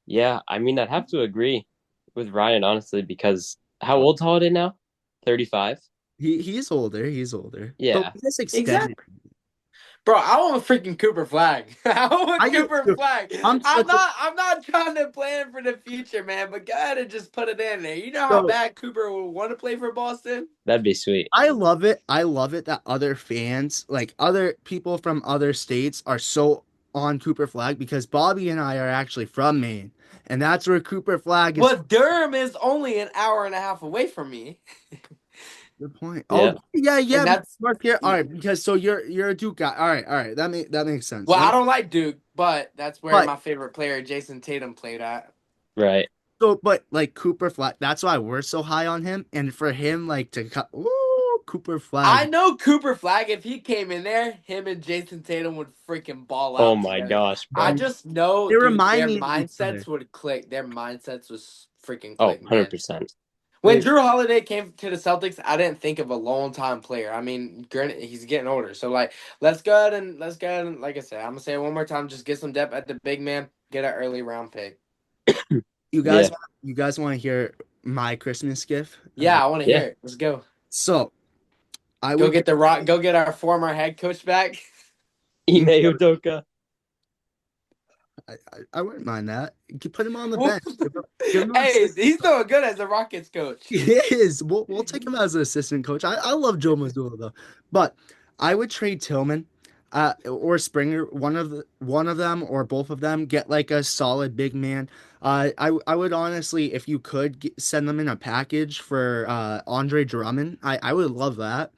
Yeah. I mean, I'd have to agree with Ryan honestly because how old's Holiday now? 35. He's older. He's older. But Yeah. we just extended. Exactly. Bro, I want a freaking Cooper Flag. I I want do Cooper too. Flag. I'm I'm such a not I'm not trying to plan for the future, man, but go ahead and just put it in there. You know how so bad Cooper would want to play for Boston? That'd be sweet. I love it. I love it that other fans, like other people from other states, are so on Cooper Flag because Bobby and I are actually from Maine, and that's where Cooper Flag is. But Durham is only an hour and a half away from me. Good point. Oh Yeah. yeah, And yeah. that's North Carolina. All right, because so you're a Duke guy. All right. That makes sense. well, I don't like Duke, but that's where But my favorite player, Jason Tatum, played at. Right. but like Cooper Flag, that's why we're so high on him, and for him like to cut. Ooh, Cooper I Flag. know Cooper Flag, if he came in there, him and Jason Tatum would freaking ball Oh out my together. gosh, I bro. just know, They dude, remind their me of each mindsets other. would click. Their mindsets was freaking Oh, click, man. 100%. When They Drew Holiday came to the Celtics, I didn't think of a long time player. I mean, granted, he's getting older. So, like, let's go ahead and, like I said, I'm going to say it one more time. Just get some depth at the big man, get an early round pick. you Yeah. guys you guys want to hear my Christmas gift? Yeah, I want to hear Yeah. it. Let's go. So I Go would get the rock. Go get our former head coach back. Ime Udoka. I wouldn't mind that. You could put him on the Well, bench. Give him an hey, assist. he's doing good as a Rockets coach. He is. We'll take him as an assistant coach. I love Joe Mazzulla though, but I would trade Tillman, or Springer, one of them or both of them. Get like a solid big man. I would honestly, if you could send them in a package for Andre Drummond, I would love that.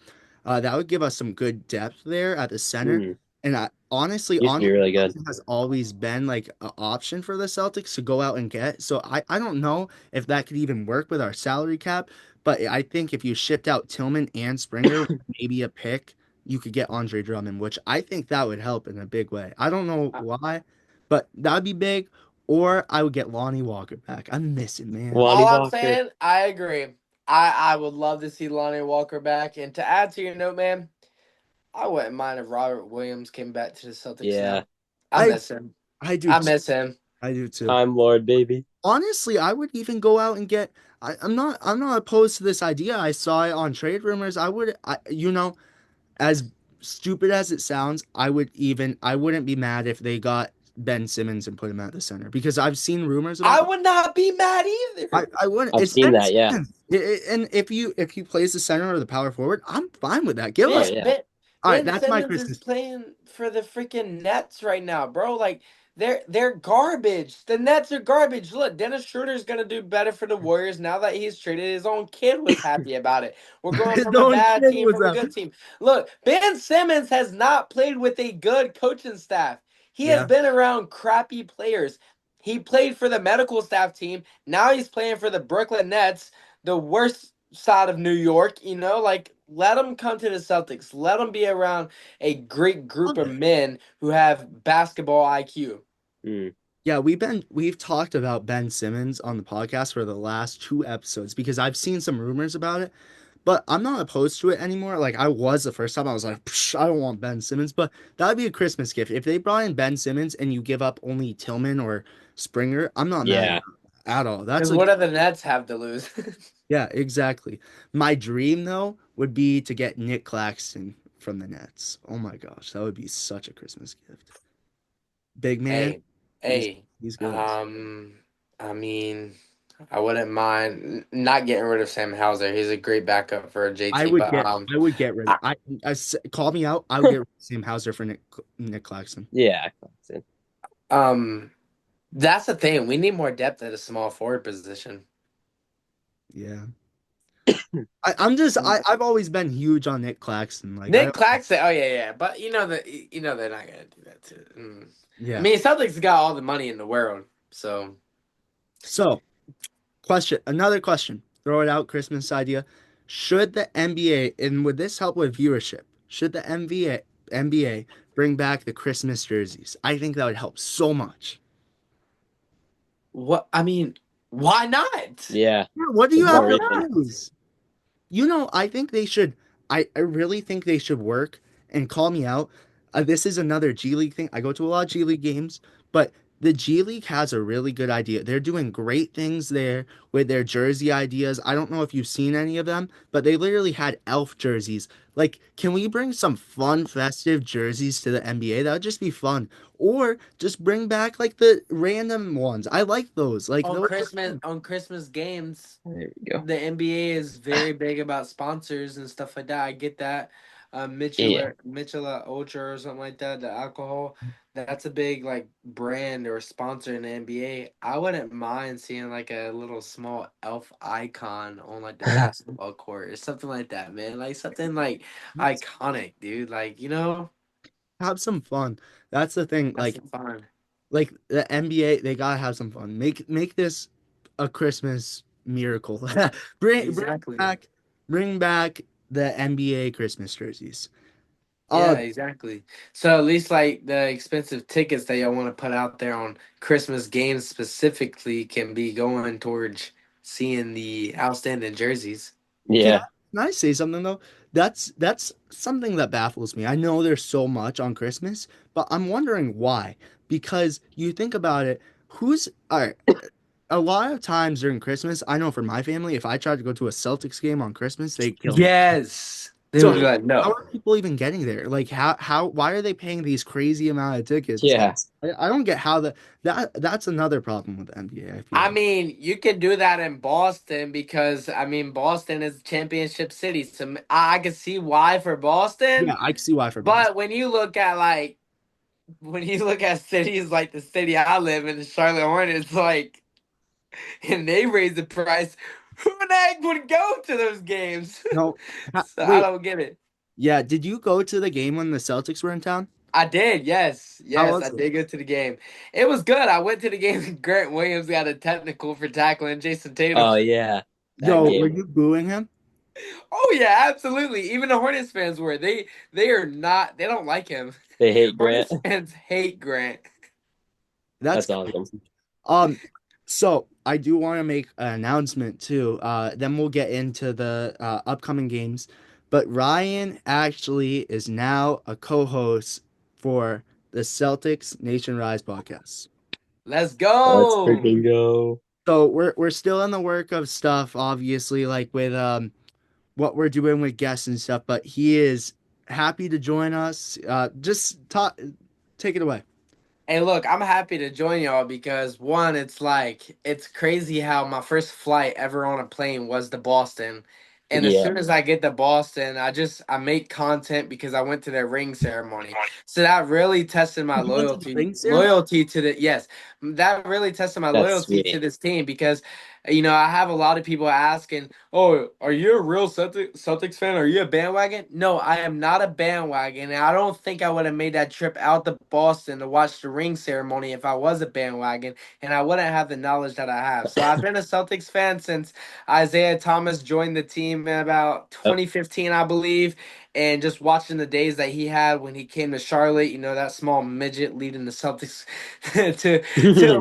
That would give us some good depth there at the center. Mm, And honestly, used to be Andre really good. Drummond has always been like an option for the Celtics to go out and get. So I don't know if that could even work with our salary cap. But I think if you shipped out Tillman and Springer, maybe a pick, you could get Andre Drummond, which I think that would help in a big way. I don't know why, but that would be big. Or I would get Lonnie Walker back. I'm missing, man. Lonnie All I'm Walker. saying, I agree. I would love to see Lonnie Walker back. And to add to your note, man, I wouldn't mind if Robert Williams came back to the Celtics Yeah. now. I miss him. I do I too. miss him. I do too. Time Lord, baby. Honestly, I would even go out and get. I'm not opposed to this idea. I saw it on trade rumors. As stupid as it sounds, I wouldn't be mad if they got Ben Simmons and put him at the center because I've seen rumors about I that. would not be mad either. I wouldn't. I've It's seen Ben that. Yeah. Simmons. And if he plays the center or the power forward, I'm fine with that. Give Oh us. Ben, yeah. ben, All right, Ben that's my Simmons is Christmas. playing for the freaking Nets right now, bro. Like they're garbage. The Nets are garbage. Look, Dennis Schroeder's gonna do better for the Warriors now that he's traded. His own kid was happy about it. We're going His from a own bad kid team was from a up. good team. Look, Ben Simmons has not played with a good coaching staff. He has Yeah. been around crappy players. He played for the medical staff team. Now he's playing for the Brooklyn Nets, the worst side of New York, like let him come to the Celtics. Let him be around a great group Love of it. men who have basketball IQ. Mm. Yeah, we've talked about Ben Simmons on the podcast for the last 2 episodes because I've seen some rumors about it, but I'm not opposed to it anymore. Like I was the first time I was like, Psh, I don't want Ben Simmons, but that would be a Christmas gift. If they brought in Ben Simmons and you give up only Tillman or Springer, I'm not mad Yeah. at all. That's Because a what do the Nets have to lose? yeah, exactly. My dream though would be to get Nick Claxton from the Nets. Oh my gosh, that would be such a Christmas gift. Big man, hey, he's hey, he's good. um, I mean, I wouldn't mind not getting rid of Sam Hauser. He's a great backup for a I JT, would but get I would get rid of I, call me out. I would get rid of Sam Hauser for Nick Claxton. Yeah. um, that's the thing. We need more depth at a small forward position. Yeah. I've always been huge on Nick Claxton. Like I Nick Claxton, oh yeah, but they're not gonna do that too. I yeah. mean, Celtics got all the money in the world, so So, another question. Throw it out, Christmas idea. Should the NBA, and would this help with viewership? Should the NBA bring back the Christmas jerseys? I think that would help so much. what? I mean, why not? Yeah. Yeah, what do you There's have more Why to reason. not? lose? I think they should. I really think they should work and call me out. This is another G League thing. I go to a lot of G League games, but the G League has a really good idea. They're doing great things there with their jersey ideas. I don't know if you've seen any of them, but they literally had elf jerseys. Like, can we bring some fun, festive jerseys to the NBA? That would just be fun. Or just bring back like the random ones. I like those. Like On those. Christmas games, There you go. the NBA is very big about sponsors and stuff like that. I get that. Yeah. Mitchell Ultra or something like that. The alcohol, that's a big like brand or sponsor in the NBA. I wouldn't mind seeing like a little small elf icon on like the basketball court or something like that, man. Like something like iconic, dude. Like Have some fun. That's the thing. that's the fun. Like the NBA, they gotta have some fun. Make this a Christmas miracle. bring bring Exactly. back bring back the NBA Christmas jerseys. Yeah, Uh exactly. So at least like the expensive tickets that y'all want to put out there on Christmas games specifically can be going towards seeing the outstanding jerseys. can I Yeah. can I say something though? That's something that baffles me. I know there's so much on Christmas, but I'm wondering why. Because you think about it, who's all right. A lot of times during Christmas, I know for my family, if I tried to go to a Celtics game on Christmas, they'd kill me. Yes. They So would be like, how no. are people even getting there? Like why are they paying these crazy amount of tickets? Yeah. I don't get how that's another problem with the NBA, I feel I like. mean, you can do that in Boston because I mean Boston is championship city. So I can see why for Yeah, Boston. I can see why for Boston. But when you look at cities like the city I live in, the Charlotte Hornets, like and they raise the price, who the heck would go to those games? No, So I wait, don't get it. yeah, did you go to the game when the Celtics were in town? I did, yes, How yes, I was it? did go to the game. It was good. I went to the game. And Grant Williams got a technical for tackling Jason Tatum. Oh yeah. That Yo, were game. you booing him? Oh yeah, absolutely. Even the Hornets fans were. They are not. They don't like him. They hate Grant. Hornets fans hate Grant. That's That's awesome. Um, so I do want to make an announcement too. Then we'll get into the upcoming games. But Ryan actually is now a co-host for the Celtics Nation Rise podcast. Let's Let's go. freaking go. So we're still in the work of stuff, obviously, like with what we're doing with guests and stuff. But he is happy to join us. Just take it away. Hey, look, I'm happy to join y'all because one, it's like it's crazy how my first flight ever on a plane was to Boston. And as Yeah. soon as I get to Boston, I make content because I went to their ring ceremony. So that really tested my You went to the loyalty ring ceremony? loyalty to the yes. That really tested my That's loyalty to sweet. this team because I have a lot of people asking, "Oh, are you a real Celtics fan? Are you a bandwagon?" No, I am not a bandwagon, and I don't think I would have made that trip out to Boston to watch the ring ceremony if I was a bandwagon, and I wouldn't have the knowledge that I have. So I've been a Celtics fan since Isaiah Thomas joined the team in about Yep. 2015, I believe, and just watching the days that he had when he came to Charlotte, that small midget leading the Celtics to a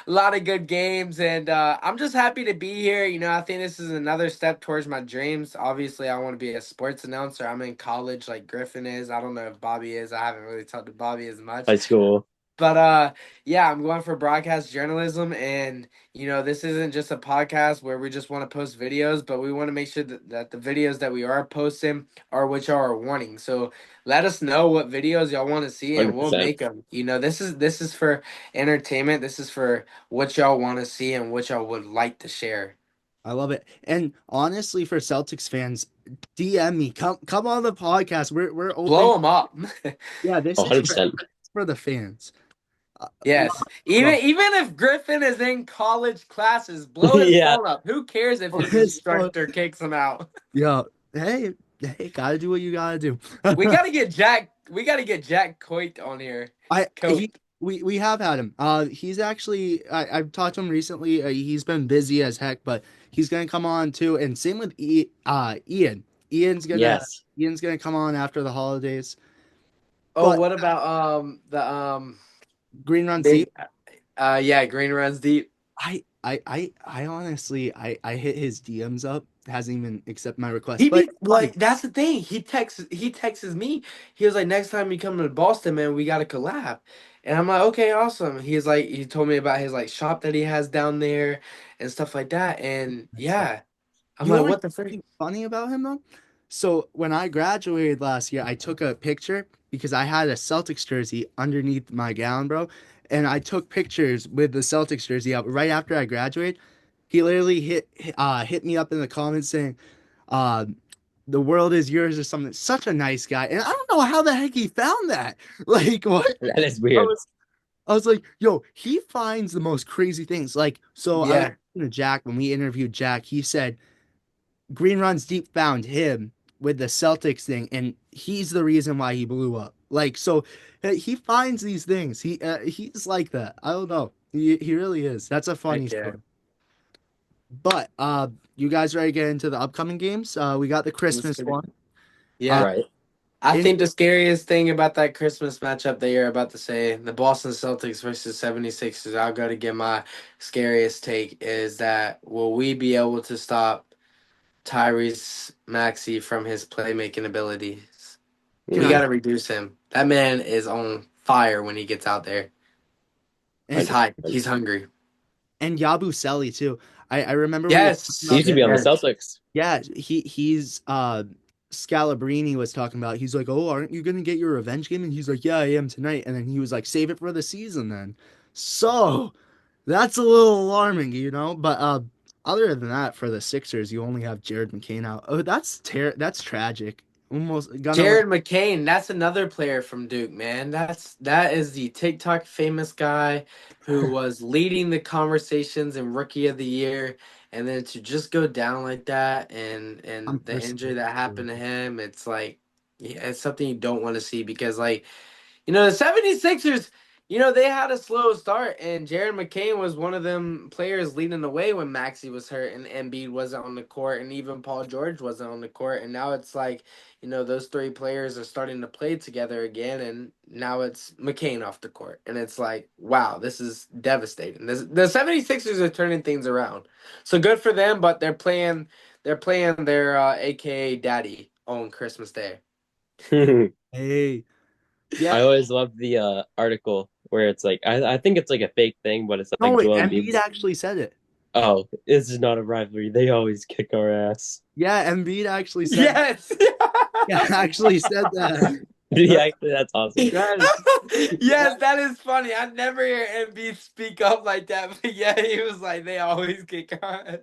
lot of good games, and I'm just happy to be here. I think this is another step towards my dreams. Obviously, I want to be a sports announcer. I'm in college like Griffin is. I don't know if Bobby is. I haven't really talked to Bobby as much. High school. But yeah, I'm going for broadcast journalism, and this isn't just a podcast where we just want to post videos, but we want to make sure that the videos that we are posting are which are a warning. So let us know what videos y'all want to see, and we'll 100%. make them. This is for entertainment. This is for what y'all want to see and what y'all would like to share. I love it. And honestly, for Celtics fans, DM me. Come on the podcast. We're open. Blow them up. Yeah, this is for 100%. the fans. Yes. Even Love, even if Griffin is in college classes, blow his Yeah. phone up. Who cares if love his this one. instructor kicks him out? Yeah. Hey, gotta do what you gotta do. We gotta get Jack. We gotta get Jack Coit on here. I Coat. he we have had him. He's actually I've talked to him recently. He's been busy as heck, but he's gonna come on too. And same with Ian. Ian's gonna Yes. Ian's gonna come on after the holidays. Oh, But what about the Green Run big? Deep. Yeah, Green Runs Deep. I honestly I hit his DMs up. Hasn't even accepted my request. He But be like, that's the thing. He texts me. He was like, next time you come to Boston, man, we gotta collab. And I'm like, okay, awesome. He told me about his like shop that he has down there and stuff like that. And yeah, I'm you know like, what's what the frick? something funny about him though? So when I graduated last year, I took a picture because I had a Celtics jersey underneath my gown, bro. And I took pictures with the Celtics jersey up right after I graduated. He literally hit me up in the comments saying, uh, "The world is yours" or something. Such a nice guy, and I don't know how the heck he found that. Like what? That is I weird. was I was like, "Yo, he finds the most crazy things." Like so, I was Yeah. talking to Jack when we interviewed Jack. He said Green Runs Deep found him with the Celtics thing, and he's the reason why he blew up. Like so, he finds these things. He's like that. I don't know. He really is. That's a funny Heck yeah. story. But you guys ready to get into the upcoming games? We got the Let's Christmas get it. one. Yeah. Right. I In think the scariest thing about that Christmas matchup that you're about to say, the Boston Celtics versus 76ers, I'll go to get my scariest take is that will we be able to stop Tyrese Maxey from his playmaking abilities? can We I got to Mm, reduce him. That man is on fire when he gets out there. He's and 100%. hyped. He's hungry. and Yabusele too. I remember we were talking He about used to Yes. be this. on the Yes. Celtics. Yeah, he's Scalabrini was talking about. He's like, "Oh, aren't you gonna get your revenge game?" And he's like, "Yeah, I am tonight." And then he was like, "Save it for the season then." So that's a little alarming, you know. But other than that, for the Sixers, you only have Jared McCain out. Oh, that's tragic. Almost gonna let Jared McCain, that's another player from Duke, man. That is the TikTok famous guy who was leading the conversations in Rookie of the Year, and then to just go down like that, and I'm the injury personally. that happened to him, it's like, yeah, it's something you don't want to see because like the 76ers, they had a slow start, and Jared McCain was one of them players leading the way when Maxey was hurt and Embiid wasn't on the court, and even Paul George wasn't on the court. And now it's like, those three players are starting to play together again, and now it's McCain off the court. And it's like, wow, this is devastating. The 76ers are turning things around. So good for them, but they're playing their AKA daddy on Christmas Day. I Hey, yeah. always love the article where it's like I think it's like a fake thing, but it's No, like Joel Embiid Embiid's. actually said it. Oh, this is not a rivalry. They always kick our ass. Yeah, Embiid actually said. Yes. Yeah, actually said that. Yeah, that's awesome. Yes, that is funny. I never hear Embiid speak up like that, but yeah, he was like, they always get caught.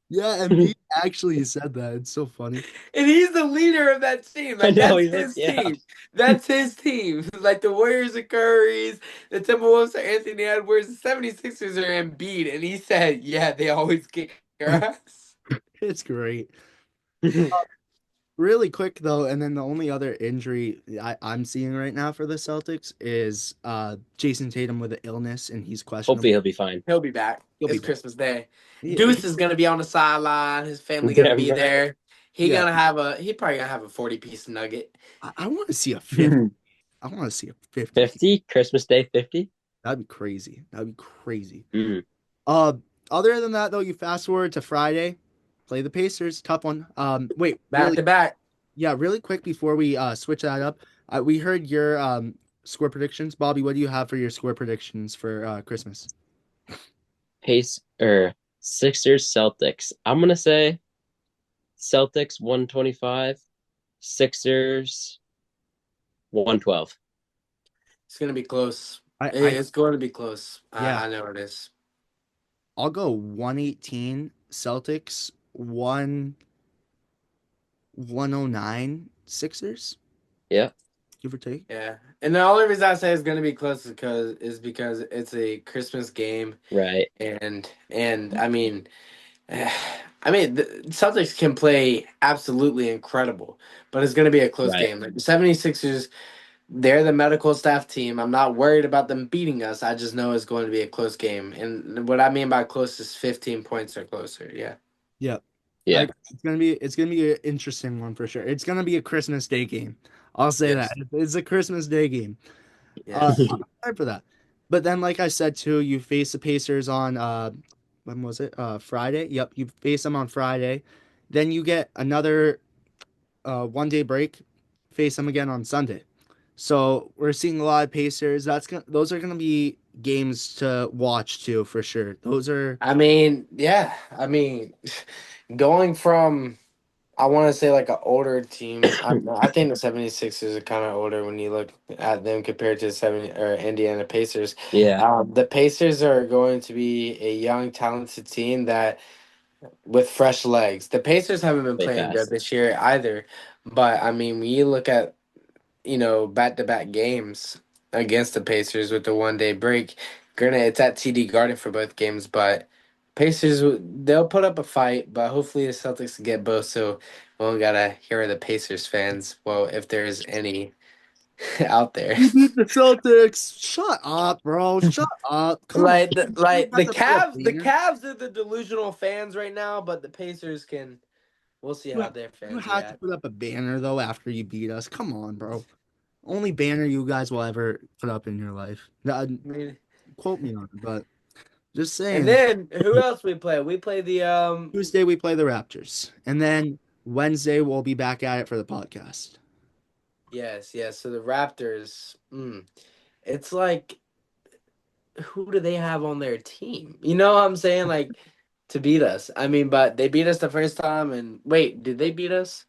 Yeah, and B actually said that. It's so funny. And he's the leader of that team. I Like, know. that's He's like, his yeah. team. That's his team. Like, the Warriors are Curry's, the Timberwolves are Anthony Edwards, the 76ers are Embiid. And he said, yeah, they always kick our ass. It's great. Really quick though, and then the only other injury I'm seeing right now for the Celtics is Jason Tatum with an illness, and he's Hopefully questionable. he'll be fine. He'll be back. He'll be It's back. Christmas Day. Yeah, Deuce is gonna be on the sideline. His family gonna Yeah, be right. there. yeah. He probably gonna have a 40-piece nugget. I want to see a 50. I want to see a 50. 50 Christmas Day 50. That'd be crazy. That'd be crazy. Mm. Uh, Other than that though, you fast forward to Friday, play the Pacers. Tough one. Wait, Back really? to back. Yeah, really quick before we switch that up. We heard your score predictions, Bobby. What do you have for your score predictions for Christmas? Sixers Celtics. I'm gonna say Celtics 125, Sixers 112. It's gonna be close. I It's going to be close. Yeah. I know it is. I'll go 118 Celtics, 109 Sixers, Yeah. give or take. Yeah, and the only reason I say it's gonna be close is because it's a Christmas game, Right. and I mean, the Celtics can play absolutely incredible, but it's gonna be a close Right. game. Like the 76ers, they're the medical staff team. I'm not worried about them beating us. I just know it's going to be a close game, and what I mean by close is 15 points or closer. Yeah. Yeah. Yeah. It's gonna be an interesting one for sure. It's gonna be a Christmas Day game. I'll say Yes. that. It's a Christmas Day game. Yes. I'm excited for that. But then, like I said too, you face the Pacers on when was it? Friday. Yep, you face them on Friday. Then you get another 1 day break, face them again on Sunday. So we're seeing a lot of Pacers. Those are gonna be games to watch too for sure. Those are I mean, yeah. I mean, going from I want to say like an older team. I think the 76ers are kind of older when you look at them compared to the 70 or Indiana Pacers. Yeah. The Pacers are going to be a young, talented team that with fresh legs. The Pacers haven't been Play playing good fast. this year either. But I mean, when you look at back-to-back games against the Pacers with the 1 day break. Granted, it's at TD Garden for both games, but Pacers they'll put up a fight. But hopefully the Celtics get both, so we don't gotta hear the Pacers fans. Well, if there's any out there, you beat the Celtics. Shut up, bro. Shut up. Come on. like the You like have the to put a Cavs, the banner. Cavs are the delusional fans right now, but the Pacers can. We'll see You how ha- their you fans have to react. put up a banner though after you beat us. Come on, bro. Only banner you guys will ever put up in your life. I mean, Quote me on it, but just and saying. then who else we play? We play the Tuesday we play the Raptors, and then Wednesday we'll be back at it for the podcast. Yes, yes. So the Raptors, it's like, who do they have on their team? You know what I'm saying? Like, to beat us. I mean, but they beat us the first time. And wait, did they beat us?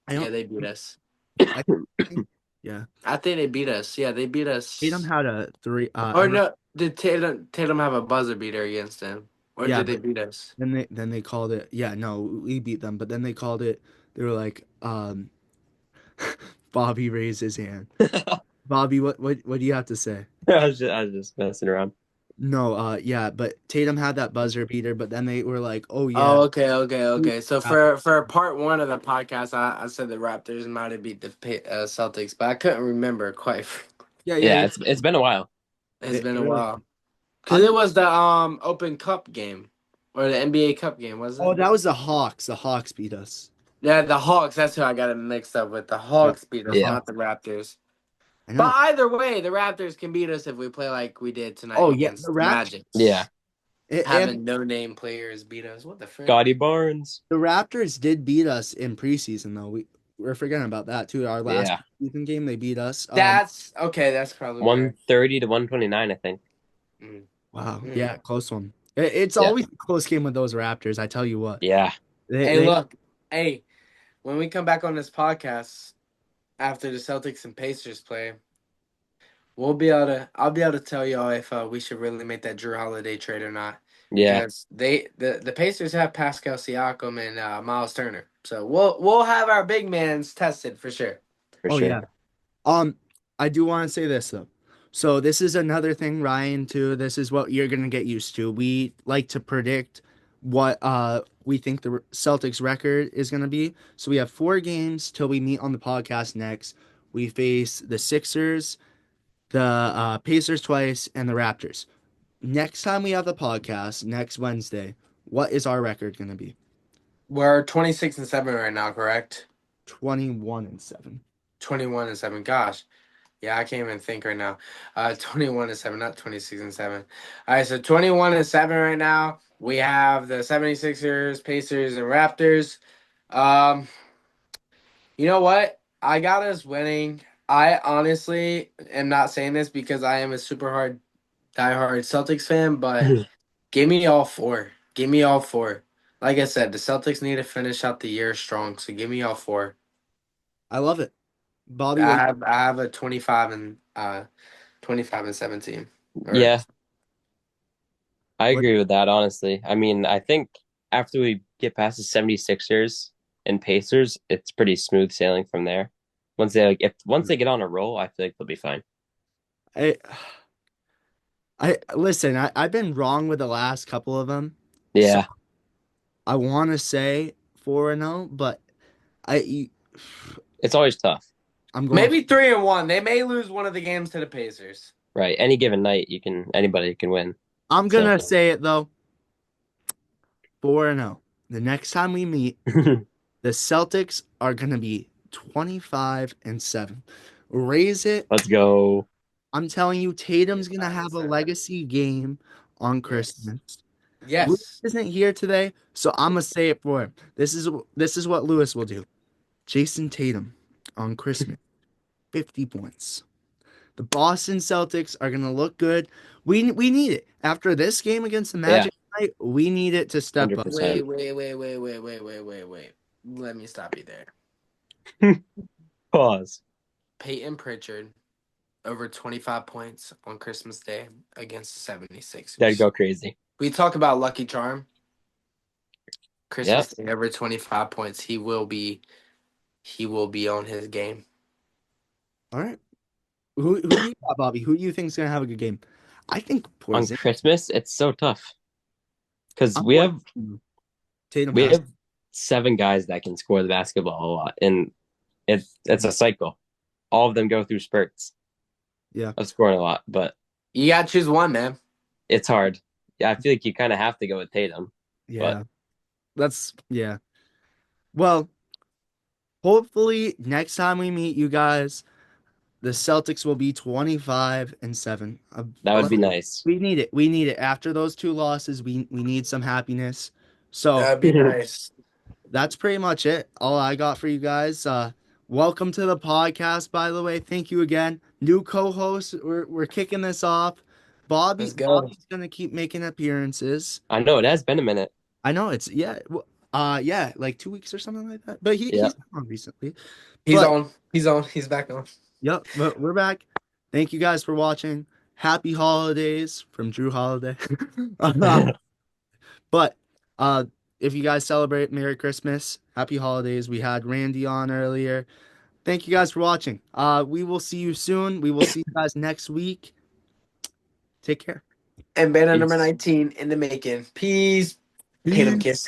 I Yeah, don't. they beat us. I think, yeah. I think they beat us. Yeah, they beat us. Tatum had a three. Or no, did Tatum have a buzzer beater against them? Or Yeah, did they beat us? then they called it. Yeah, no, we beat them, but then they called it. They were like, Bobby raised his hand. Bobby, what do you have to say? I was just messing around. No, yeah, but Tatum had that buzzer beater, but then they were like, "Oh Oh, yeah." okay. So for part one of the podcast, I said the Raptors might have beat the Celtics, but I couldn't remember quite. Yeah, Yeah, it's been a while. It's It been a really- while. Because it was the Open Cup game. Or the NBA Cup game, was it? Oh, that was the Hawks. The Hawks beat us. Yeah, the Hawks. That's who I got it mixed up with. The Hawks beat us, Yeah. not the Raptors. I know. But either way, the Raptors can beat us if we play like we did tonight Oh, yeah, against the the Magic. Yeah. Having no-name players beat us. What the frick? Scotty Barnes. The Raptors did beat us in preseason, though. We're forgetting about that too. Our last Yeah. preseason game, they beat us. That's okay. That's probably 130 to 129, I think. Wow. Mm. Yeah, close one. It's Yeah. always a close game with those Raptors. I tell you what. Yeah. Hey, look. Hey, when we come back on this podcast after the Celtics and Pacers play, I'll be able to tell y'all if we should really make that Drew Holiday trade or not. Yeah, Because the Pacers have Pascal Siakam and Miles Turner. So we'll have our big mans tested for sure. for Oh sure. yeah. I do want to say this though. So this is another thing, Ryan, too. This is what you're gonna get used to. We like to predict what we think the Celtics record is gonna be. So we have 4 games till we meet on the podcast next. We face the Sixers, the Pacers twice, and the Raptors. Next time we have the podcast, next Wednesday, what is our record gonna be? We're 26-7 right now, correct? 21-7. 21-7. Gosh. Yeah, I can't even think right now. 21-7, not 26-7. All right, so 21-7 right now. We have the 76ers, Pacers, and Raptors. Um, you know what? I got us winning. I honestly am not saying this because I am a super diehard Celtics fan, but give me all 4. Give me all 4. Like I said, the Celtics need to finish out the year strong, so give me all 4. I love it. Bobby, what I have a 25-17. Or Yeah, I what agree with that, honestly. I mean, I think after we get past the 76ers and Pacers, it's pretty smooth sailing from there. Once they get on a roll, I feel like they'll be fine. I I listen, I've been wrong with the last couple of them. So Yeah, I want to say 4-0, but I it's always tough, I'm going maybe 3-1. They may lose one of the games to the Pacers. right? Any given night, anybody can win. I'm So gonna say it though. 4-0. The next time we meet, the Celtics are gonna be 25-7. Raise it. let's go. I'm telling you, Tatum's gonna have a 25-7. legacy game on Yes. Christmas. Lewis Yes. isn't here today, so I'm gonna say it for him. This is what Lewis will do. Jason Tatum on Christmas, 50 points. The Boston Celtics are gonna look good. We need it after this game against the Yeah, Magic tonight. We need it to step up. 100%. Wait. Let me stop you there. Pause. Peyton Pritchard over 25 points on Christmas Day against the 76ers. That'd go crazy. We talk about Lucky Charm. Christmas Yeah. Day over 25 points. He will be on his game. All right. Who do you got, Bobby? Who do you think's gonna have a good game? I think On Porzingis. Christmas, it's so tough because I'm we going have to Tatum we has. have 7 guys that can score the basketball a lot, and it's a cycle. All of them go through spurts Yeah. of scoring a lot, but You got to choose one, man. it's hard. Yeah, I feel like you kind of have to go with Tatum. Yeah. Yeah. Well, hopefully next time we meet you guys, the Celtics will be 25-7. That would be nice. We need it. We need it. After those 2 losses, we need some happiness. So That'd be nice. that's pretty much it. All I got for you guys. Welcome to the podcast, by the way. Thank you again. New co-host. We're kicking this off. Let's go. Bobby's gonna keep making appearances. I know it has been a minute. I know it's like 2 weeks or something like that. But Yeah. he's on recently. He's But- on. He's on. He's back on. Yep, but we're back. Thank you guys for watching. Happy holidays from Drew Holiday. But if you guys celebrate, Merry Christmas, Happy Holidays. We had Randy on earlier. Thank you guys for watching. We will see you soon. We will see you guys next week. Take care. And banner number Peace. 19 in the making. Peace. Tatum kiss.